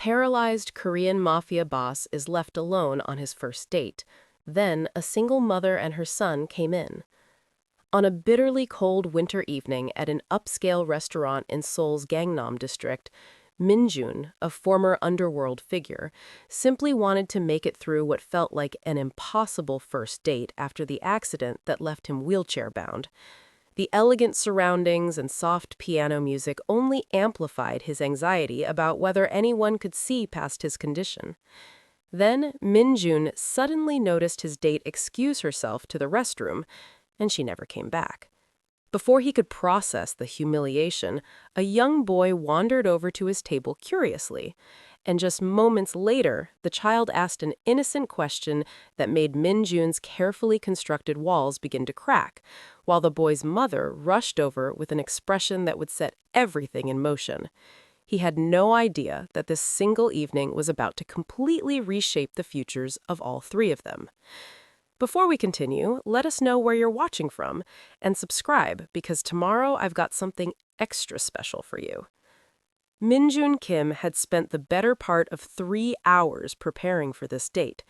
Paralyzed Korean mafia boss is left alone on his first date. Then, a single mother and her son came in. On a bitterly cold winter evening at an upscale restaurant in Seoul's Gangnam district, Minjun, a former underworld figure, simply wanted to make it through what felt like an impossible first date after the accident that left him wheelchair-bound. The elegant surroundings and soft piano music only amplified his anxiety about whether anyone could see past his condition. Then, Minjun suddenly noticed his date excuse herself to the restroom, and she never came back. Before he could process the humiliation, a young boy wandered over to his table curiously, and just moments later, the child asked an innocent question that made Minjun's carefully constructed walls begin to crack, while the boy's mother rushed over with an expression that would set everything in motion. He had no idea that this single evening was about to completely reshape the futures of all three of them. Before we continue, let us know where you're watching from, and subscribe because tomorrow I've got something extra special for you. Minjun Kim had spent the better part of 3 hours preparing for this date.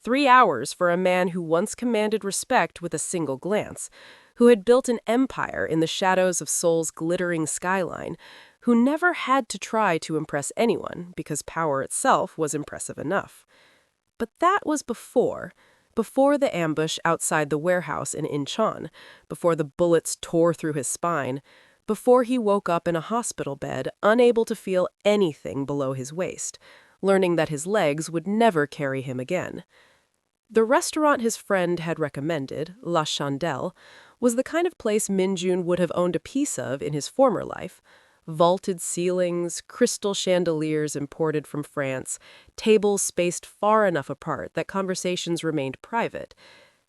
3 hours for a man who once commanded respect with a single glance, who had built an empire in the shadows of Seoul's glittering skyline, who never had to try to impress anyone because power itself was impressive enough. But that was before the ambush outside the warehouse in Incheon, before the bullets tore through his spine, before he woke up in a hospital bed, unable to feel anything below his waist, learning that his legs would never carry him again. The restaurant his friend had recommended, La Chandelle, was the kind of place Minjun would have owned a piece of in his former life. Vaulted ceilings, crystal chandeliers imported from France, tables spaced far enough apart that conversations remained private.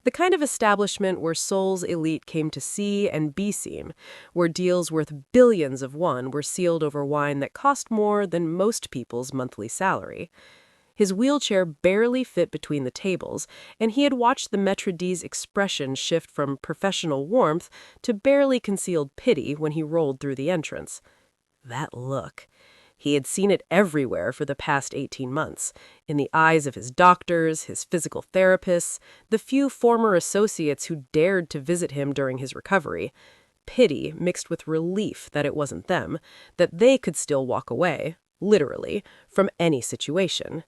The kind of establishment where Seoul's elite came to see and be seen, where deals worth billions of won were sealed over wine that cost more than most people's monthly salary. His wheelchair barely fit between the tables, and he had watched the maître d's expression shift from professional warmth to barely concealed pity when he rolled through the entrance. That look. He had seen it everywhere for the past 18 months, in the eyes of his doctors, his physical therapists, the few former associates who dared to visit him during his recovery. Pity mixed with relief that it wasn't them, that they could still walk away, literally, from any situation.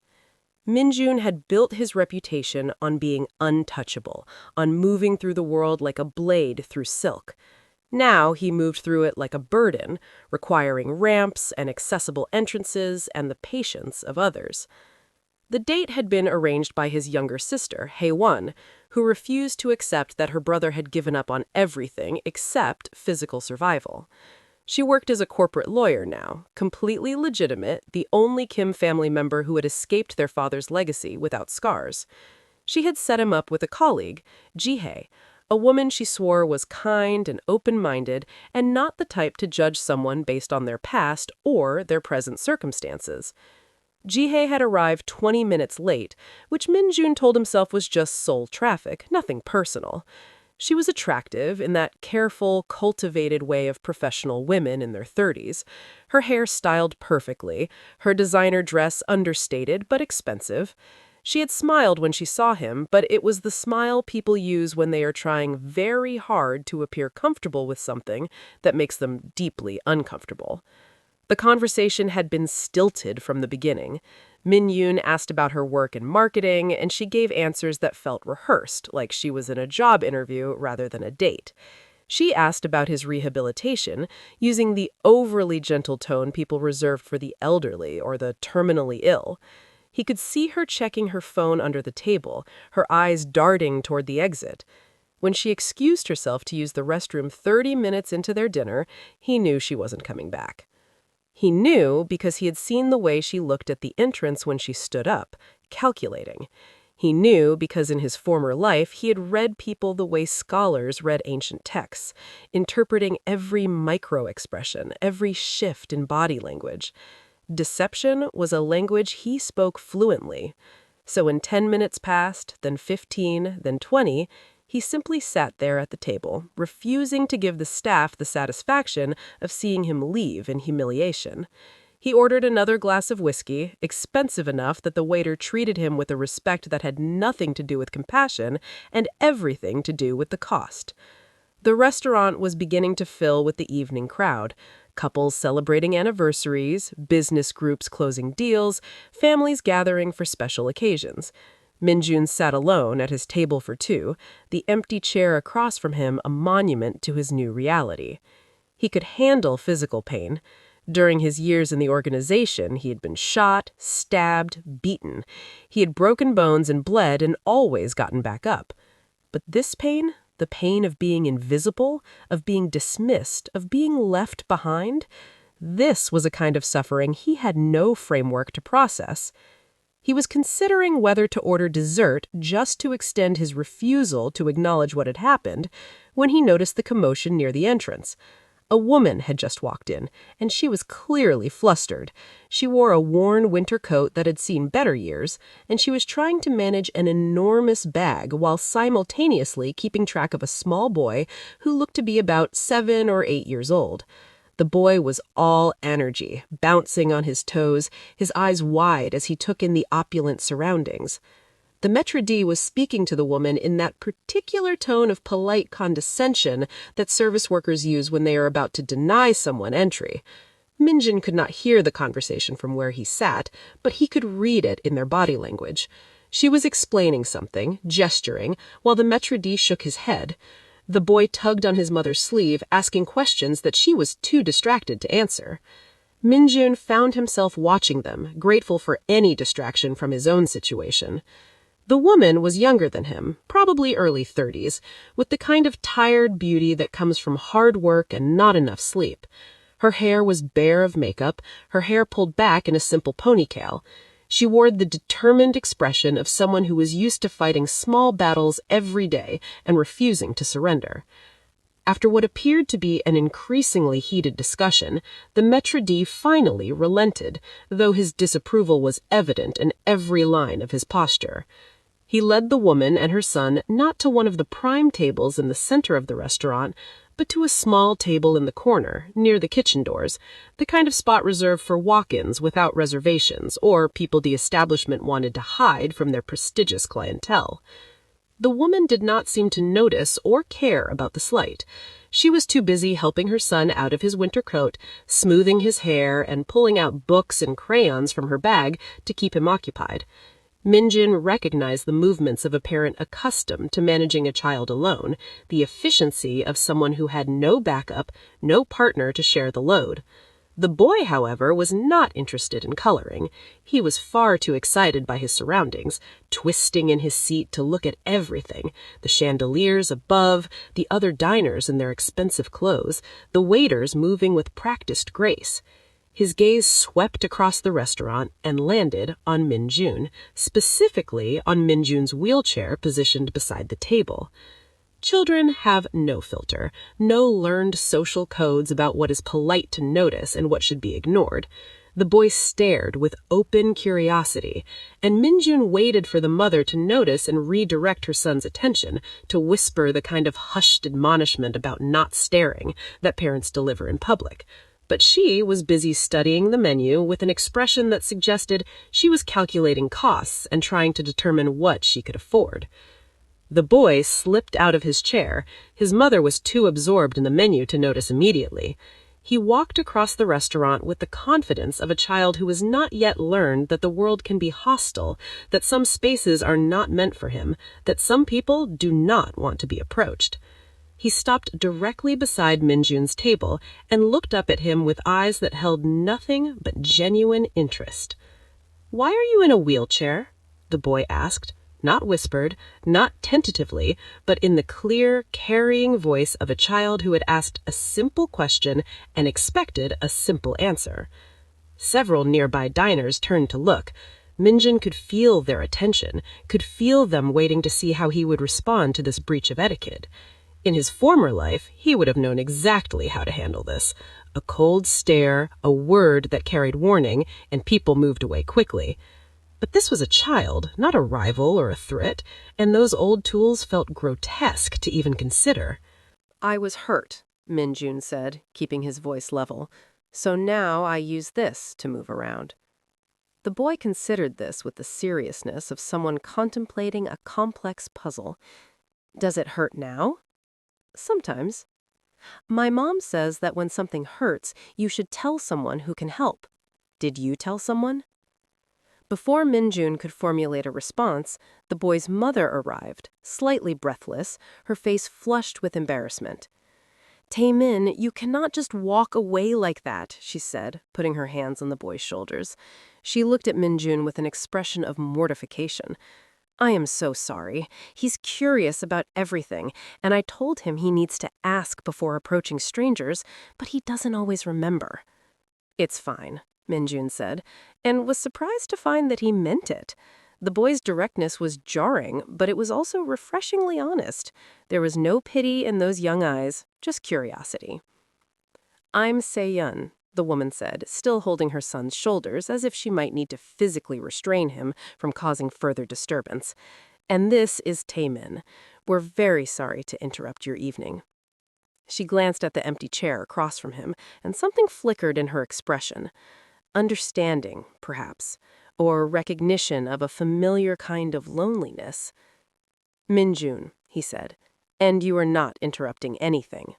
Minjun had built his reputation on being untouchable, on moving through the world like a blade through silk. Now he moved through it like a burden, requiring ramps and accessible entrances and the patience of others. The date had been arranged by his younger sister, Hae-won, who refused to accept that her brother had given up on everything except physical survival. She worked as a corporate lawyer now, completely legitimate, the only Kim family member who had escaped their father's legacy without scars. She had set him up with a colleague, Ji-hae, a woman she swore was kind and open-minded and not the type to judge someone based on their past or their present circumstances. Ji-hae had arrived 20 minutes late, which Minjun told himself was just Seoul traffic, nothing personal. She was attractive in that careful, cultivated way of professional women in their 30s, her hair styled perfectly, her designer dress understated but expensive. She had smiled when she saw him, but it was the smile people use when they are trying very hard to appear comfortable with something that makes them deeply uncomfortable. The conversation had been stilted from the beginning. Min-yoon asked about her work in marketing, and she gave answers that felt rehearsed, like she was in a job interview rather than a date. She asked about his rehabilitation, using the overly gentle tone people reserved for the elderly or the terminally ill. He could see her checking her phone under the table, her eyes darting toward the exit. When she excused herself to use the restroom 30 minutes into their dinner, he knew she wasn't coming back. He knew because he had seen the way she looked at the entrance when she stood up, calculating. He knew because in his former life he had read people the way scholars read ancient texts, interpreting every micro-expression, every shift in body language. Deception was a language he spoke fluently. So when 10 minutes passed, then 15, then 20, he simply sat there at the table, refusing to give the staff the satisfaction of seeing him leave in humiliation. He ordered another glass of whiskey, expensive enough that the waiter treated him with a respect that had nothing to do with compassion and everything to do with the cost. The restaurant was beginning to fill with the evening crowd. Couples celebrating anniversaries, business groups closing deals, families gathering for special occasions. Minjun sat alone at his table for two, the empty chair across from him a monument to his new reality. He could handle physical pain. During his years in the organization, he had been shot, stabbed, beaten. He had broken bones and bled and always gotten back up. But this pain, the pain of being invisible, of being dismissed, of being left behind, this was a kind of suffering he had no framework to process. He was considering whether to order dessert just to extend his refusal to acknowledge what had happened when he noticed the commotion near the entrance. A woman had just walked in, and she was clearly flustered. She wore a worn winter coat that had seen better years, and she was trying to manage an enormous bag while simultaneously keeping track of a small boy who looked to be about 7 or 8 years old. The boy was all energy, bouncing on his toes, his eyes wide as he took in the opulent surroundings. The maître d' was speaking to the woman in that particular tone of polite condescension that service workers use when they are about to deny someone entry. Minjin could not hear the conversation from where he sat, but he could read it in their body language. She was explaining something, gesturing, while the maître d' shook his head. The boy tugged on his mother's sleeve, asking questions that she was too distracted to answer. Minjun found himself watching them, grateful for any distraction from his own situation. The woman was younger than him, probably early 30s, with the kind of tired beauty that comes from hard work and not enough sleep. Her hair was bare of makeup, her hair pulled back in a simple ponytail. She wore the determined expression of someone who was used to fighting small battles every day and refusing to surrender. After what appeared to be an increasingly heated discussion, the maître d' finally relented, though his disapproval was evident in every line of his posture. He led the woman and her son not to one of the prime tables in the center of the restaurant, but to a small table in the corner, near the kitchen doors, the kind of spot reserved for walk-ins without reservations, or people the establishment wanted to hide from their prestigious clientele. The woman did not seem to notice or care about the slight. She was too busy helping her son out of his winter coat, smoothing his hair, and pulling out books and crayons from her bag to keep him occupied. Minjin recognized the movements of a parent accustomed to managing a child alone, the efficiency of someone who had no backup, no partner to share the load. The boy, however, was not interested in coloring. He was far too excited by his surroundings, twisting in his seat to look at everything, the chandeliers above, the other diners in their expensive clothes, the waiters moving with practiced grace. His gaze swept across the restaurant and landed on Minjun, specifically on Minjun's wheelchair positioned beside the table. Children have no filter, no learned social codes about what is polite to notice and what should be ignored. The boy stared with open curiosity, and Minjun waited for the mother to notice and redirect her son's attention, to whisper the kind of hushed admonishment about not staring that parents deliver in public. But she was busy studying the menu with an expression that suggested she was calculating costs and trying to determine what she could afford. The boy slipped out of his chair. His mother was too absorbed in the menu to notice immediately. He walked across the restaurant with the confidence of a child who has not yet learned that the world can be hostile, that some spaces are not meant for him, that some people do not want to be approached. He stopped directly beside Minjun's table and looked up at him with eyes that held nothing but genuine interest. "Why are you in a wheelchair?" the boy asked, not whispered, not tentatively, but in the clear, carrying voice of a child who had asked a simple question and expected a simple answer. Several nearby diners turned to look. Minjun could feel their attention, could feel them waiting to see how he would respond to this breach of etiquette. In his former life, he would have known exactly how to handle this. A cold stare, a word that carried warning, and people moved away quickly. But this was a child, not a rival or a threat, and those old tools felt grotesque to even consider. "I was hurt," Minjun said, keeping his voice level. So now I use this to move around. The boy considered this with the seriousness of someone contemplating a complex puzzle. Does it hurt now? Sometimes. My mom says that when something hurts, you should tell someone who can help. Did you tell someone? Before Minjun could formulate a response, the boy's mother arrived, slightly breathless, her face flushed with embarrassment. Taemin, you cannot just walk away like that, she said, putting her hands on the boy's shoulders. She looked at Minjun with an expression of mortification. I am so sorry. He's curious about everything, and I told him he needs to ask before approaching strangers, but he doesn't always remember. It's fine, Minjun said, and was surprised to find that he meant it. The boy's directness was jarring, but it was also refreshingly honest. There was no pity in those young eyes, just curiosity. I'm Se-yun, the woman said, still holding her son's shoulders as if she might need to physically restrain him from causing further disturbance. And this is Taemin. We're very sorry to interrupt your evening. She glanced at the empty chair across from him, and something flickered in her expression. Understanding, perhaps, or recognition of a familiar kind of loneliness. Minjun, he said, and you are not interrupting anything.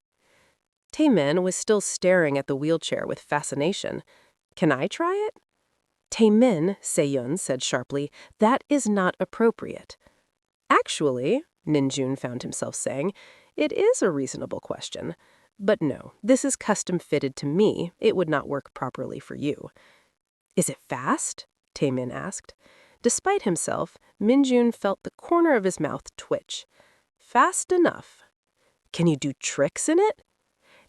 Taemin was still staring at the wheelchair with fascination. Can I try it? Taemin, Se-yun said sharply, that is not appropriate. Actually, Minjun found himself saying, it is a reasonable question. But no, this is custom-fitted to me. It would not work properly for you. Is it fast? Taemin asked. Despite himself, Minjun felt the corner of his mouth twitch. Fast enough. Can you do tricks in it?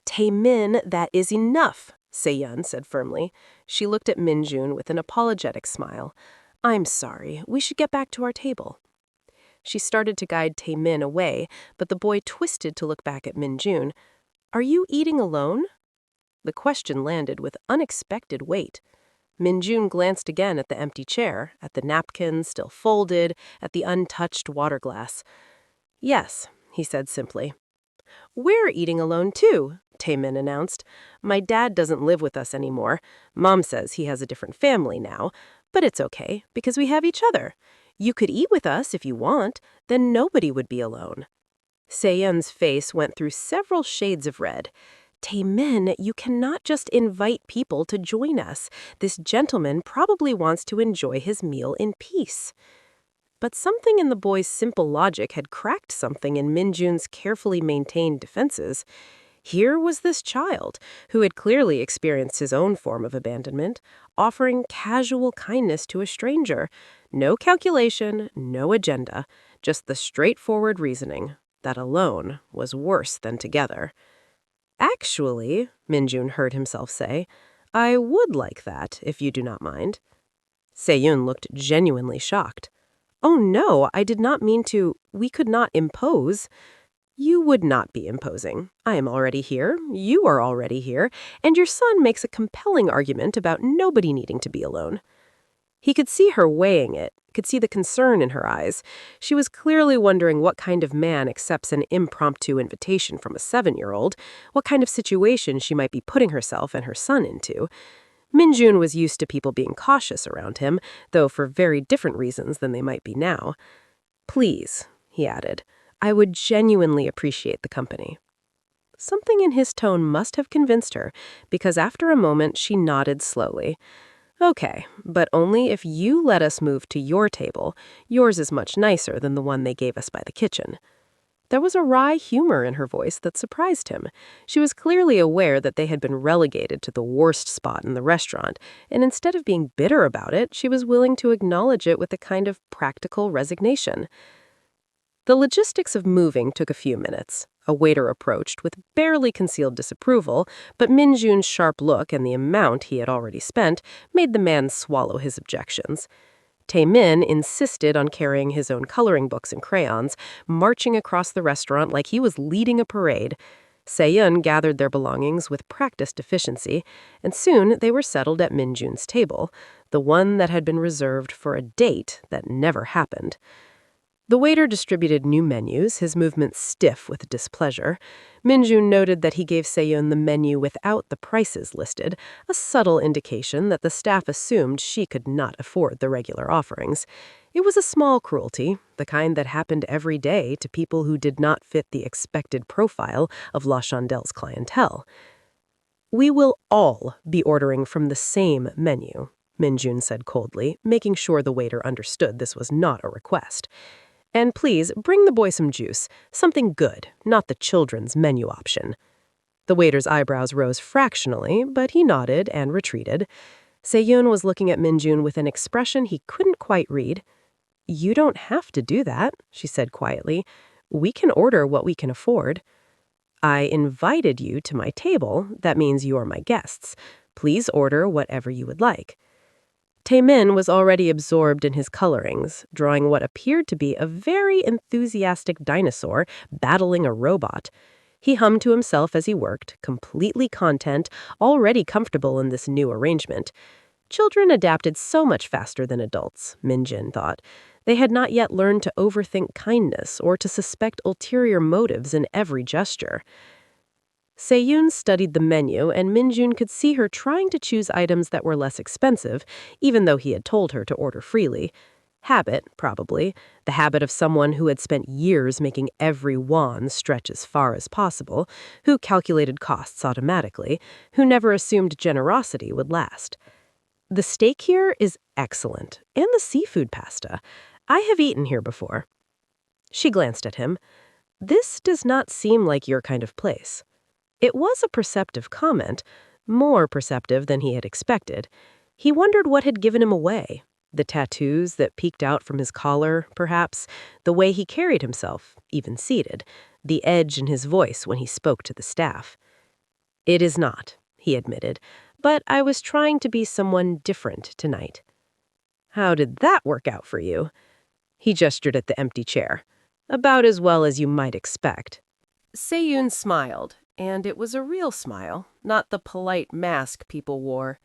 Taemin, that is enough, Se-yun said firmly. She looked at Minjun with an apologetic smile. I'm sorry, we should get back to our table. She started to guide Taemin away, but the boy twisted to look back at Minjun. Are you eating alone? The question landed with unexpected weight. Minjun glanced again at the empty chair, at the napkins still folded, at the untouched water glass. Yes, he said simply. We're eating alone too, Taemin announced. My dad doesn't live with us anymore. Mom says he has a different family now, but it's okay because we have each other. You could eat with us if you want, then nobody would be alone. Se-yun's face went through several shades of red. Taemin, you cannot just invite people to join us. This gentleman probably wants to enjoy his meal in peace. But something in the boy's simple logic had cracked something in Minjun's carefully maintained defenses. Here was this child, who had clearly experienced his own form of abandonment, offering casual kindness to a stranger. No calculation, no agenda, just the straightforward reasoning that alone was worse than together. Actually, Minjun heard himself say, I would like that, if you do not mind. Se-yun looked genuinely shocked. Oh no, I did not mean to. We could not impose. You would not be imposing. I am already here, you are already here, and your son makes a compelling argument about nobody needing to be alone. He could see her weighing it, could see the concern in her eyes. She was clearly wondering what kind of man accepts an impromptu invitation from a 7-year-old, what kind of situation she might be putting herself and her son into. Minjun was used to people being cautious around him, though for very different reasons than they might be now. Please, he added, I would genuinely appreciate the company. Something in his tone must have convinced her, because after a moment she nodded slowly. Okay, but only if you let us move to your table. Yours is much nicer than the one they gave us by the kitchen. There was a wry humor in her voice that surprised him. She was clearly aware that they had been relegated to the worst spot in the restaurant, and instead of being bitter about it, she was willing to acknowledge it with a kind of practical resignation. The logistics of moving took a few minutes. A waiter approached with barely concealed disapproval, but Minjun's sharp look and the amount he had already spent made the man swallow his objections. Taemin insisted on carrying his own coloring books and crayons, marching across the restaurant like he was leading a parade. Se-yun gathered their belongings with practiced efficiency, and soon they were settled at Minjun's table, the one that had been reserved for a date that never happened. The waiter distributed new menus, his movements stiff with displeasure. Minjun noted that he gave Seyun the menu without the prices listed, a subtle indication that the staff assumed she could not afford the regular offerings. It was a small cruelty, the kind that happened every day to people who did not fit the expected profile of La Chandel's clientele. "We will all be ordering from the same menu," Minjun said coldly, making sure the waiter understood this was not a request. "And please, bring the boy some juice, something good, not the children's menu option." The waiter's eyebrows rose fractionally, but he nodded and retreated. Seyun was looking at Minjun with an expression he couldn't quite read. "You don't have to do that," she said quietly. "We can order what we can afford." "I invited you to my table. That means you're my guests. Please order whatever you would like." Taemin was already absorbed in his colorings, drawing what appeared to be a very enthusiastic dinosaur battling a robot. He hummed to himself as he worked, completely content, already comfortable in this new arrangement. Children adapted so much faster than adults, Minjin thought. They had not yet learned to overthink kindness or to suspect ulterior motives in every gesture. Seyun studied the menu, and Minjun could see her trying to choose items that were less expensive, even though he had told her to order freely. Habit, probably. The habit of someone who had spent years making every won stretch as far as possible, who calculated costs automatically, who never assumed generosity would last. "The steak here is excellent, and the seafood pasta. I have eaten here before." She glanced at him. "This does not seem like your kind of place." It was a perceptive comment, more perceptive than he had expected. He wondered what had given him away. The tattoos that peeked out from his collar, perhaps, the way he carried himself, even seated, the edge in his voice when he spoke to the staff. "It is not," he admitted, "but I was trying to be someone different tonight." "How did that work out for you?" He gestured at the empty chair. "About as well as you might expect." Seyun smiled, and it was a real smile, not the polite mask people wore.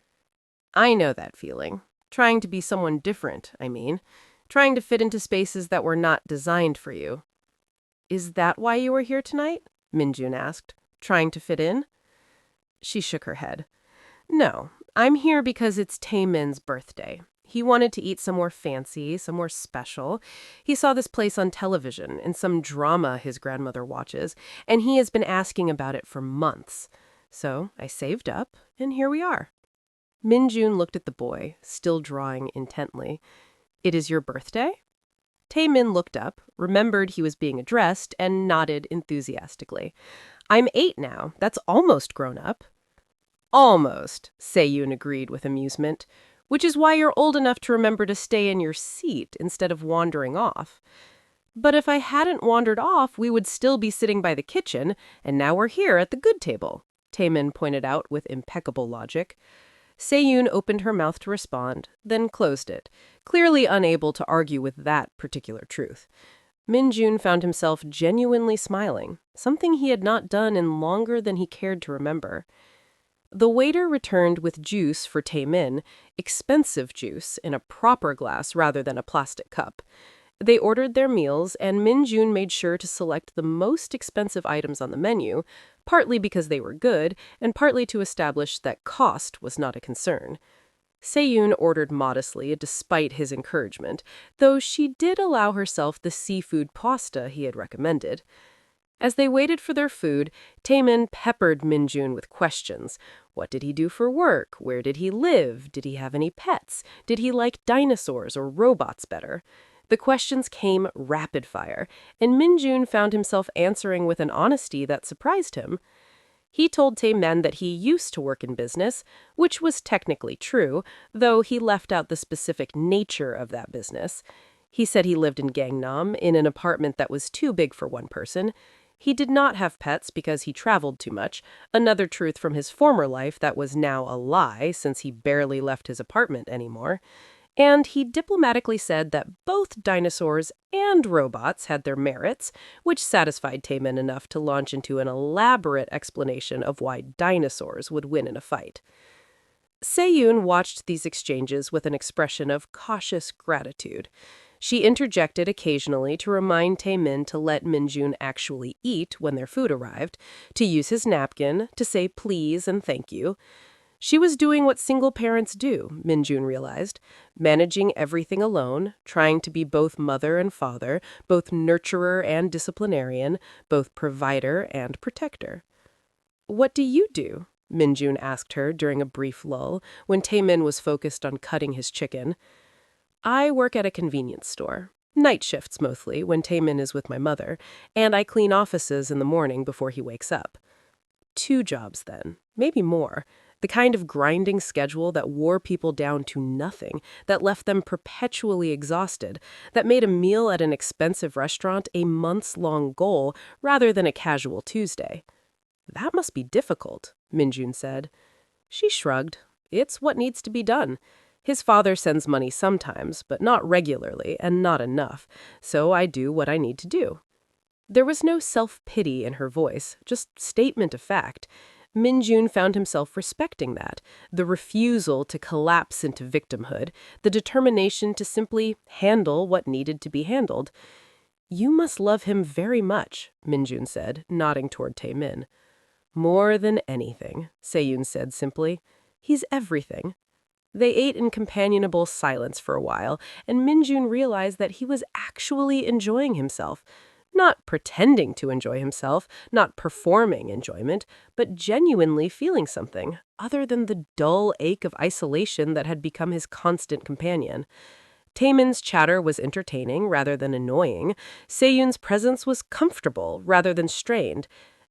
"I know that feeling. Trying to be someone different, I mean. Trying to fit into spaces that were not designed for you." "Is that why you were here tonight?" Minjun asked. "Trying to fit in?" She shook her head. "No, I'm here because it's Taemin's birthday. He wanted to eat somewhere fancy, somewhere special. He saw this place on television, in some drama his grandmother watches, and he has been asking about it for months. So I saved up, and here we are." Minjun looked at the boy, still drawing intently. "It is your birthday?" Taemin looked up, remembered he was being addressed, and nodded enthusiastically. "I'm 8 now. That's almost grown up." "Almost," Seyun agreed with amusement. "Which is why you're old enough to remember to stay in your seat instead of wandering off." "But if I hadn't wandered off, we would still be sitting by the kitchen, and now we're here at the good table," Taemin pointed out with impeccable logic. Seyun opened her mouth to respond, then closed it, clearly unable to argue with that particular truth. Minjun found himself genuinely smiling, something he had not done in longer than he cared to remember. The waiter returned with juice for Taemin, expensive juice, in a proper glass rather than a plastic cup. They ordered their meals, and Minjun made sure to select the most expensive items on the menu, partly because they were good, and partly to establish that cost was not a concern. Seyun ordered modestly, despite his encouragement, though she did allow herself the seafood pasta he had recommended. As they waited for their food, Taemin peppered Minjun with questions. What did he do for work? Where did he live? Did he have any pets? Did he like dinosaurs or robots better? The questions came rapid fire, and Minjun found himself answering with an honesty that surprised him. He told Taemin that he used to work in business, which was technically true, though he left out the specific nature of that business. He said he lived in Gangnam, in an apartment that was too big for one person. He did not have pets because he traveled too much, another truth from his former life that was now a lie since he barely left his apartment anymore. And he diplomatically said that both dinosaurs and robots had their merits, which satisfied Taemin enough to launch into an elaborate explanation of why dinosaurs would win in a fight. Seyun watched these exchanges with an expression of cautious gratitude. She interjected occasionally to remind Taemin to let Minjun actually eat when their food arrived, to use his napkin, to say please and thank you. She was doing what single parents do, Minjun realized, managing everything alone, trying to be both mother and father, both nurturer and disciplinarian, both provider and protector. "What do you do?" Minjun asked her during a brief lull, when Taemin was focused on cutting his chicken. "I work at a convenience store. Night shifts mostly, when Taemin is with my mother, and I clean offices in the morning before he wakes up." 2 jobs then, maybe more. The kind of grinding schedule that wore people down to nothing, that left them perpetually exhausted, that made a meal at an expensive restaurant a months-long goal rather than a casual Tuesday. "That must be difficult," Minjun said. She shrugged. "It's what needs to be done. His father sends money sometimes, but not regularly and not enough, so I do what I need to do." There was no self-pity in her voice, just statement of fact. Minjun found himself respecting that, the refusal to collapse into victimhood, the determination to simply handle what needed to be handled. "You must love him very much," Minjun said, nodding toward Taemin. "More than anything," Seyun said simply. "He's everything." They ate in companionable silence for a while, and Minjun realized that he was actually enjoying himself. Not pretending to enjoy himself, not performing enjoyment, but genuinely feeling something, other than the dull ache of isolation that had become his constant companion. Taemin's chatter was entertaining rather than annoying. Seyun's presence was comfortable rather than strained.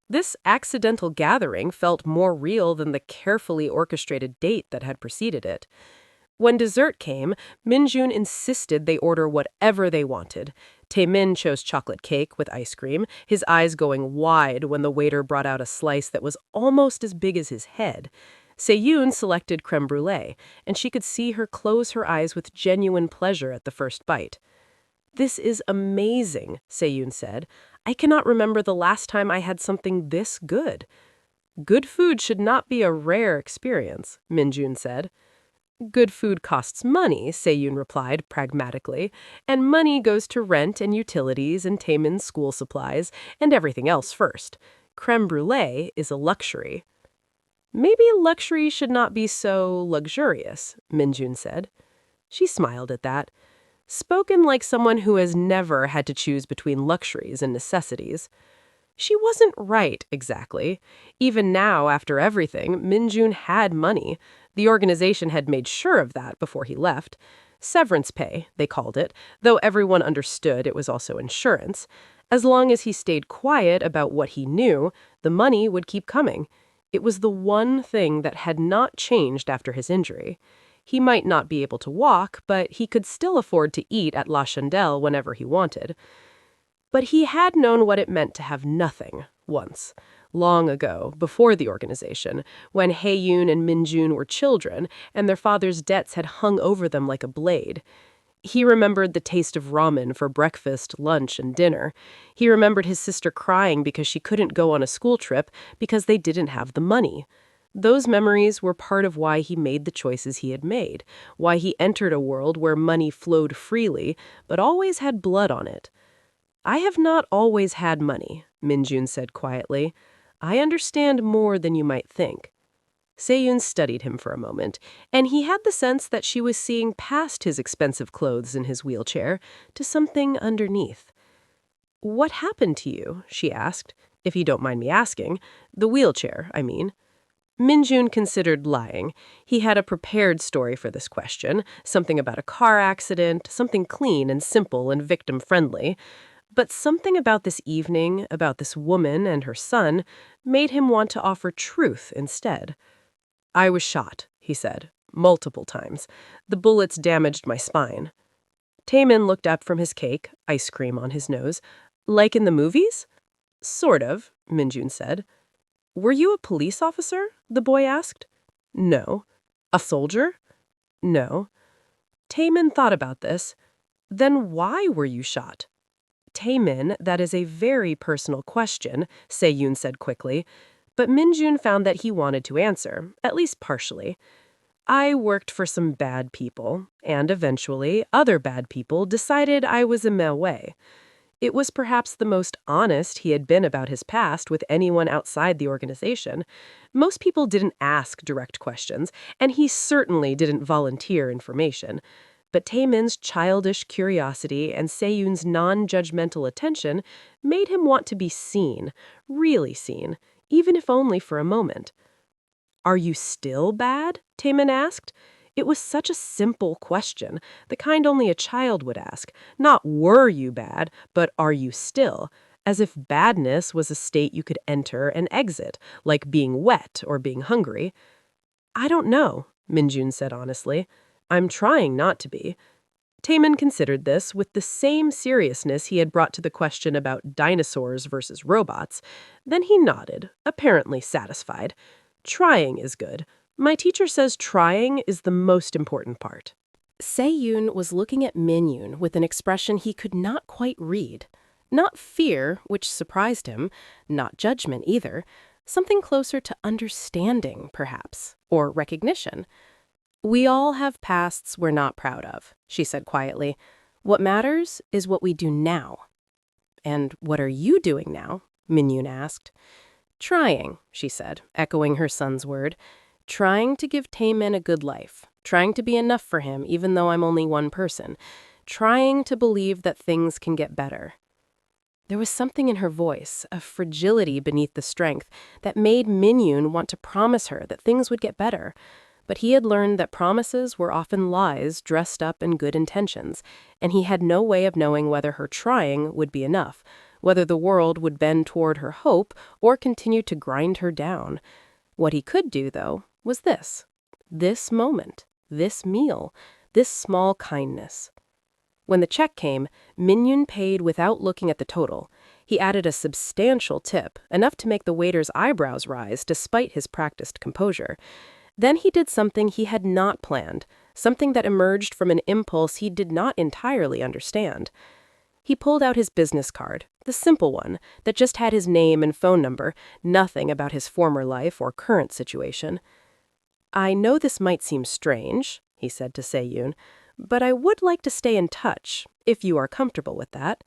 This accidental gathering felt more real than the carefully orchestrated date that had preceded it. When dessert came, Minjun insisted they order whatever they wanted. Taemin chose chocolate cake with ice cream, his eyes going wide when the waiter brought out a slice that was almost as big as his head. Seyun selected creme brulee, and she could see her close her eyes with genuine pleasure at the first bite. "This is amazing," Seyun said. "I cannot remember the last time I had something this good." "Good food should not be a rare experience," Minjun said. "Good food costs money," Seyun replied pragmatically, "and money goes to rent and utilities and Taemin's school supplies and everything else first. Creme brulee is a luxury." "Maybe luxury should not be so luxurious," Minjun said. She smiled at that. Spoken like someone who has never had to choose between luxuries and necessities. She wasn't right, exactly. Even now, after everything, Minjun had money. The organization had made sure of that before he left. Severance pay, they called it, though everyone understood it was also insurance. As long as he stayed quiet about what he knew, the money would keep coming. It was the one thing that had not changed after his injury. He might not be able to walk, but he could still afford to eat at La Chandelle whenever he wanted. But he had known what it meant to have nothing, once. Long ago, before the organization, when Hae-yoon and Minjun were children, and their father's debts had hung over them like a blade. He remembered the taste of ramen for breakfast, lunch, and dinner. He remembered his sister crying because she couldn't go on a school trip because they didn't have the money. Those memories were part of why he made the choices he had made, why he entered a world where money flowed freely, but always had blood on it. "I have not always had money," Minjun said quietly. "I understand more than you might think." Seyun studied him for a moment, and he had the sense that she was seeing past his expensive clothes in his wheelchair to something underneath. "What happened to you?" she asked. "If you don't mind me asking. The wheelchair, I mean." Minjun considered lying. He had a prepared story for this question, something about a car accident, something clean and simple and victim-friendly. But something about this evening, about this woman and her son, made him want to offer truth instead. "I was shot," he said, "multiple times. The bullets damaged my spine." Taemin looked up from his cake, ice cream on his nose. "Like in the movies?" "Sort of," Minjun said. "Were you a police officer?" the boy asked. "No." "A soldier?" "No." Taemin thought about this. "Then why were you shot?" "Taemin, that is a very personal question," Seyun said quickly, but Minjun found that he wanted to answer, at least partially. I worked for some bad people, and eventually, other bad people decided I was in my way. It was perhaps the most honest he had been about his past with anyone outside the organization. Most people didn't ask direct questions, and he certainly didn't volunteer information. But Taemin's childish curiosity and Seyun's non-judgmental attention made him want to be seen, really seen, even if only for a moment. "Are you still bad?" Taemin asked. It was such a simple question, the kind only a child would ask. Not "were you bad," but "are you still?" As if badness was a state you could enter and exit, like being wet or being hungry. "I don't know," Minjun said honestly. "I'm trying not to be." Taemin considered this with the same seriousness he had brought to the question about dinosaurs versus robots. Then he nodded, apparently satisfied. "Trying is good. My teacher says trying is the most important part." Se-yoon was looking at Min-yoon with an expression he could not quite read. Not fear, which surprised him, not judgment either. Something closer to understanding, perhaps, or recognition. "We all have pasts we're not proud of," she said quietly. "What matters is what we do now." "And what are you doing now?" Min-yoon asked. "Trying," she said, echoing her son's word. "Trying to give Taemin a good life. Trying to be enough for him, even though I'm only one person. Trying to believe that things can get better." There was something in her voice, a fragility beneath the strength, that made Min-yoon want to promise her that things would get better. But he had learned that promises were often lies dressed up in good intentions, and he had no way of knowing whether her trying would be enough, whether the world would bend toward her hope or continue to grind her down. What he could do, though, was this. This moment, this meal, this small kindness. When the check came, Min-yoon paid without looking at the total. He added a substantial tip, enough to make the waiter's eyebrows rise despite his practiced composure. Then he did something he had not planned, something that emerged from an impulse he did not entirely understand. He pulled out his business card, the simple one, that just had his name and phone number, nothing about his former life or current situation. "I know this might seem strange," he said to Se-yoon, "but I would like to stay in touch, if you are comfortable with that."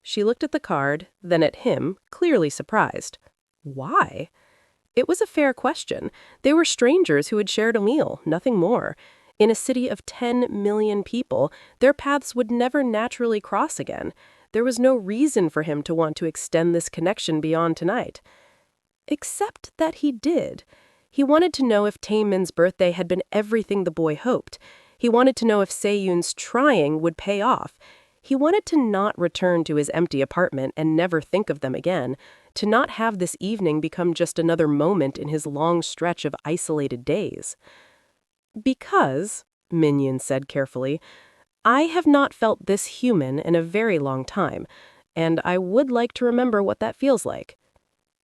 She looked at the card, then at him, clearly surprised. Why? It was a fair question. They were strangers who had shared a meal, nothing more. In a city of 10 million people, their paths would never naturally cross again. There was no reason for him to want to extend this connection beyond tonight. Except that he did. He wanted to know if Taemin's birthday had been everything the boy hoped. He wanted to know if Se-yoon's trying would pay off. He wanted to not return to his empty apartment and never think of them again, to not have this evening become just another moment in his long stretch of isolated days. "Because," Min-yoon said carefully, "I have not felt this human in a very long time, and I would like to remember what that feels like."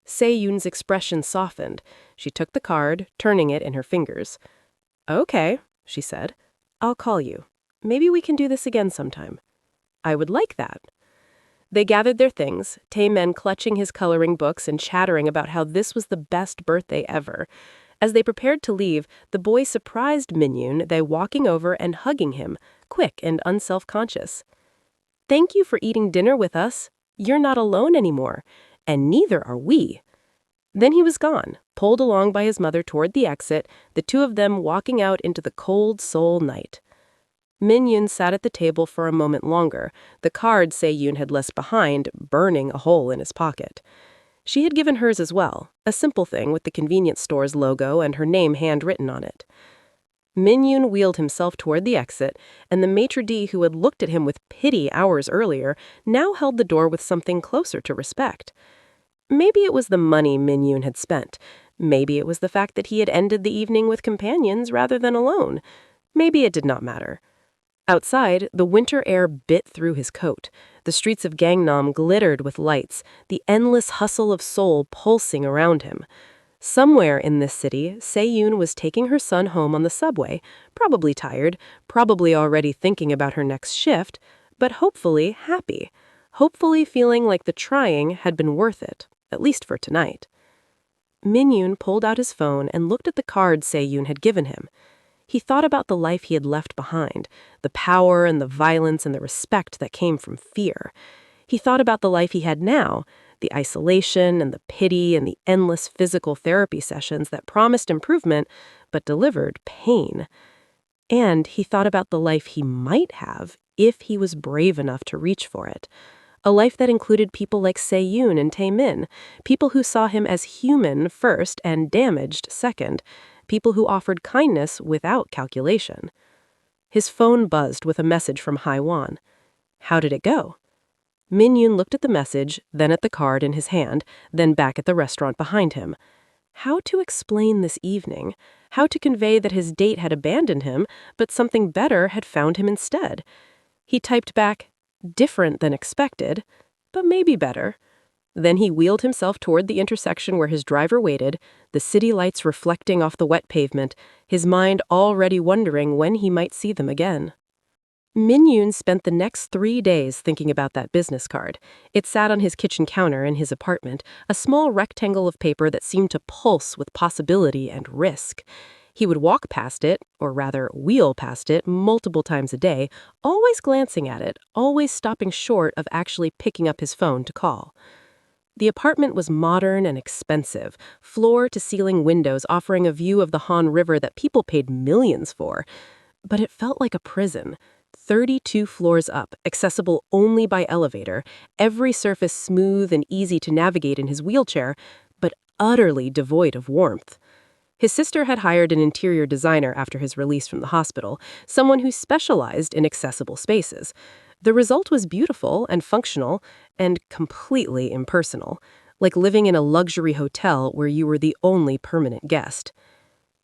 Se-yoon's expression softened. She took the card, turning it in her fingers. "Okay," she said. "I'll call you. Maybe we can do this again sometime." "I would like that." They gathered their things, Taemin clutching his coloring books and chattering about how this was the best birthday ever. As they prepared to leave, the boy surprised Min-yoon by walking over and hugging him, quick and unself-conscious. "Thank you for eating dinner with us. You're not alone anymore, and neither are we." Then he was gone, pulled along by his mother toward the exit, the two of them walking out into the cold Seoul night. Min-yoon sat at the table for a moment longer, the card Se-yoon had left behind burning a hole in his pocket. She had given hers as well, a simple thing with the convenience store's logo and her name handwritten on it. Min-yoon wheeled himself toward the exit, and the maitre d' who had looked at him with pity hours earlier now held the door with something closer to respect. Maybe it was the money Min-yoon had spent. Maybe it was the fact that he had ended the evening with companions rather than alone. Maybe it did not matter. Outside, the winter air bit through his coat. The streets of Gangnam glittered with lights, the endless hustle of Seoul pulsing around him. Somewhere in this city, Se-yoon was taking her son home on the subway, probably tired, probably already thinking about her next shift, but hopefully happy, hopefully feeling like the trying had been worth it, at least for tonight. Min-yoon pulled out his phone and looked at the card Se-yoon had given him. He thought about the life he had left behind, the power and the violence and the respect that came from fear. He thought about the life he had now, the isolation and the pity and the endless physical therapy sessions that promised improvement but delivered pain. And he thought about the life he might have if he was brave enough to reach for it. A life that included people like Se-yoon and Tae-min, people who saw him as human first and damaged second, people who offered kindness without calculation. His phone buzzed with a message from Hye-won. How did it go? Min-yoon looked at the message, then at the card in his hand, then back at the restaurant behind him. How to explain this evening? How to convey that his date had abandoned him, but something better had found him instead? He typed back, different than expected, but maybe better. Then he wheeled himself toward the intersection where his driver waited, the city lights reflecting off the wet pavement, his mind already wondering when he might see them again. Min-yoon spent the next 3 days thinking about that business card. It sat on his kitchen counter in his apartment, a small rectangle of paper that seemed to pulse with possibility and risk. He would walk past it, or rather wheel past it, multiple times a day, always glancing at it, always stopping short of actually picking up his phone to call. The apartment was modern and expensive, floor-to-ceiling windows offering a view of the Han River that people paid millions for. But it felt like a prison. 32 floors up, accessible only by elevator, every surface smooth and easy to navigate in his wheelchair, but utterly devoid of warmth. His sister had hired an interior designer after his release from the hospital, someone who specialized in accessible spaces. The result was beautiful and functional and completely impersonal, like living in a luxury hotel where you were the only permanent guest.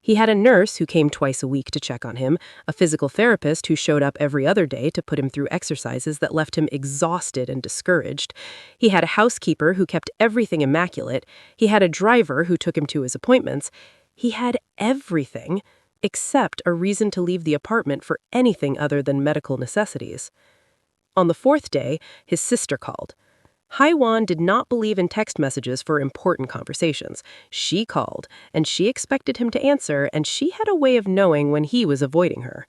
He had a nurse who came twice a week to check on him, a physical therapist who showed up every other day to put him through exercises that left him exhausted and discouraged. He had a housekeeper who kept everything immaculate. He had a driver who took him to his appointments. He had everything except a reason to leave the apartment for anything other than medical necessities. On the 4th day, his sister called. Hye-won did not believe in text messages for important conversations. She called, and she expected him to answer, and she had a way of knowing when he was avoiding her.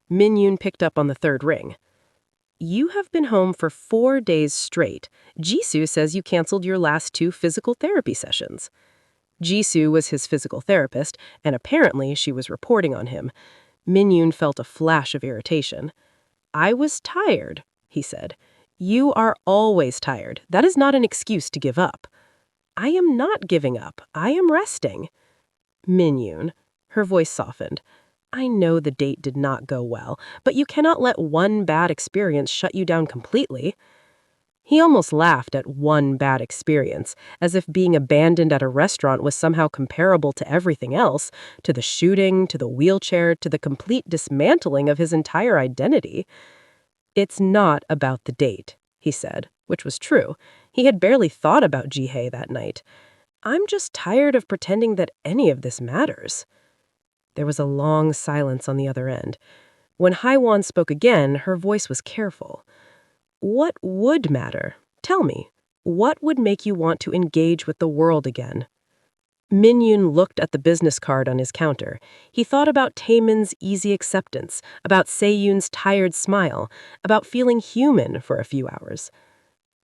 Min-yoon picked up on the 3rd ring. You have been home for 4 days straight. Jisoo says you canceled your last 2 physical therapy sessions. Jisoo was his physical therapist, and apparently she was reporting on him. Min-yoon felt a flash of irritation. I was tired, he said. You are always tired. That is not an excuse to give up. I am not giving up. I am resting. Min-yoon. Her voice softened. I know the date did not go well, but you cannot let one bad experience shut you down completely. He almost laughed at one bad experience, as if being abandoned at a restaurant was somehow comparable to everything else, to the shooting, to the wheelchair, to the complete dismantling of his entire identity. It's not about the date, he said, which was true. He had barely thought about Ji-hae that night. I'm just tired of pretending that any of this matters. There was a long silence on the other end. When Hye-won spoke again, her voice was careful. What would matter? Tell me. What would make you want to engage with the world again? Min-yoon looked at the business card on his counter. He thought about Taemin's easy acceptance, about Se-yoon's tired smile, about feeling human for a few hours.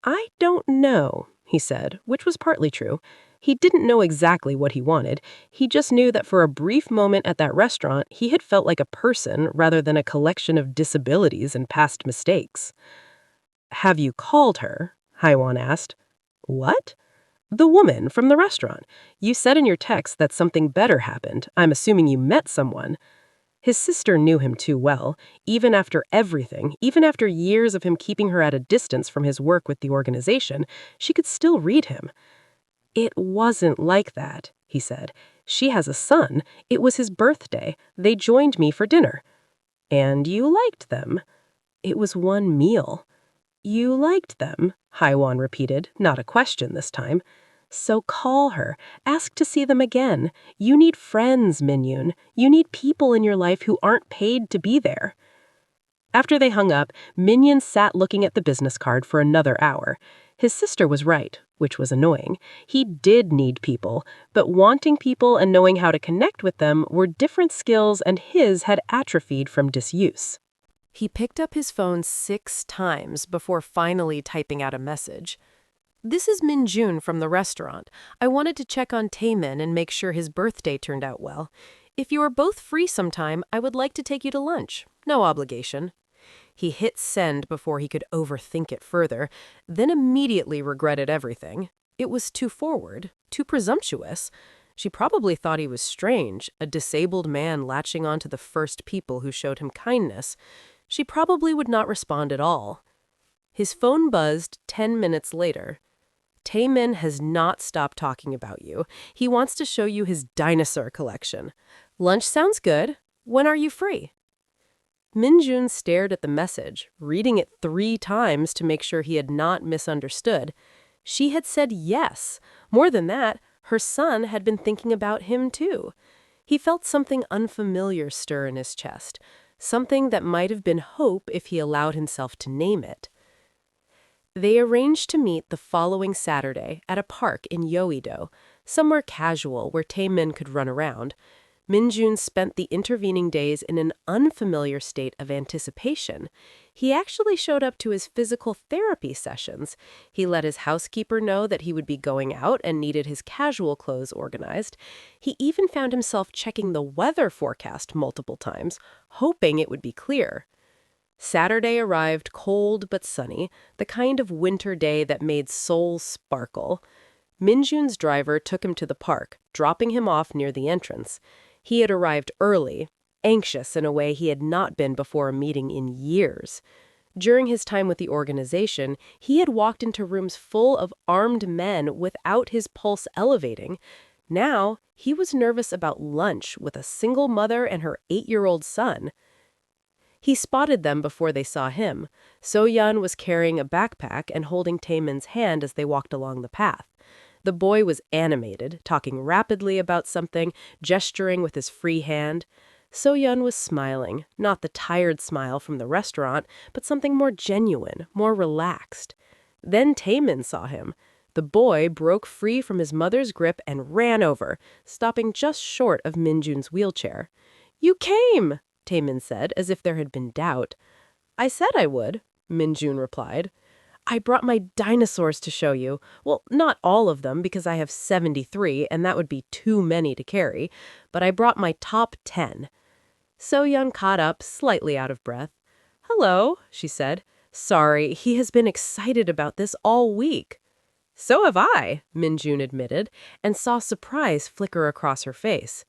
I don't know, he said, which was partly true. He didn't know exactly what he wanted. He just knew that for a brief moment at that restaurant, he had felt like a person rather than a collection of disabilities and past mistakes. Have you called her? Hye-won asked. What? The woman from the restaurant. You said in your text that something better happened. I'm assuming you met someone. His sister knew him too well. Even after everything, even after years of him keeping her at a distance from his work with the organization, she could still read him. It wasn't like that, he said. She has a son. It was his birthday. They joined me for dinner. And you liked them. It was one meal. You liked them, Hye-won repeated, not a question this time. So call her. Ask to see them again. You need friends, Min-yoon. You need people in your life who aren't paid to be there. After they hung up, Min-yoon sat looking at the business card for another hour. His sister was right, which was annoying. He did need people, but wanting people and knowing how to connect with them were different skills, and his had atrophied from disuse. He picked up his phone 6 times before finally typing out a message. "This is Min Jun from the restaurant. I wanted to check on Taemin and make sure his birthday turned out well. If you are both free sometime, I would like to take you to lunch. No obligation." He hit send before he could overthink it further, then immediately regretted everything. It was too forward, too presumptuous. She probably thought he was strange, a disabled man latching on to the first people who showed him kindness. She probably would not respond at all. His phone buzzed 10 minutes later. "Taemin has not stopped talking about you. He wants to show you his dinosaur collection. Lunch sounds good. When are you free?" Min Jun stared at the message, reading it 3 times to make sure he had not misunderstood. She had said yes. More than that, her son had been thinking about him too. He felt something unfamiliar stir in his chest, something that might have been hope if he allowed himself to name it. They arranged to meet the following Saturday at a park in Yoido, somewhere casual where Taemin could run around. Min Jun spent the intervening days in an unfamiliar state of anticipation. He actually showed up to his physical therapy sessions. He let his housekeeper know that he would be going out and needed his casual clothes organized. He even found himself checking the weather forecast multiple times, hoping it would be clear. Saturday arrived cold but sunny, the kind of winter day that made souls sparkle. Min Jun's driver took him to the park, dropping him off near the entrance. He had arrived early, anxious in a way he had not been before a meeting in years. During his time with the organization, he had walked into rooms full of armed men without his pulse elevating. Now, he was nervous about lunch with a single mother and her 8-year-old son. He spotted them before they saw him. So-yeon was carrying a backpack and holding Taemin's hand as they walked along the path. The boy was animated, talking rapidly about something, gesturing with his free hand. So-yeon was smiling, not the tired smile from the restaurant, but something more genuine, more relaxed. Then Taemin saw him. The boy broke free from his mother's grip and ran over, stopping just short of Min Jun's wheelchair. "You came!" Taemin said, as if there had been doubt. "I said I would," Min Jun replied. "I brought my dinosaurs to show you. Well, not all of them, because I have 73, and that would be too many to carry, but I brought my top 10. So-yeon caught up, slightly out of breath. "Hello," she said. "Sorry, he has been excited about this all week." "So have I," Min Jun admitted, and saw surprise flicker across her face.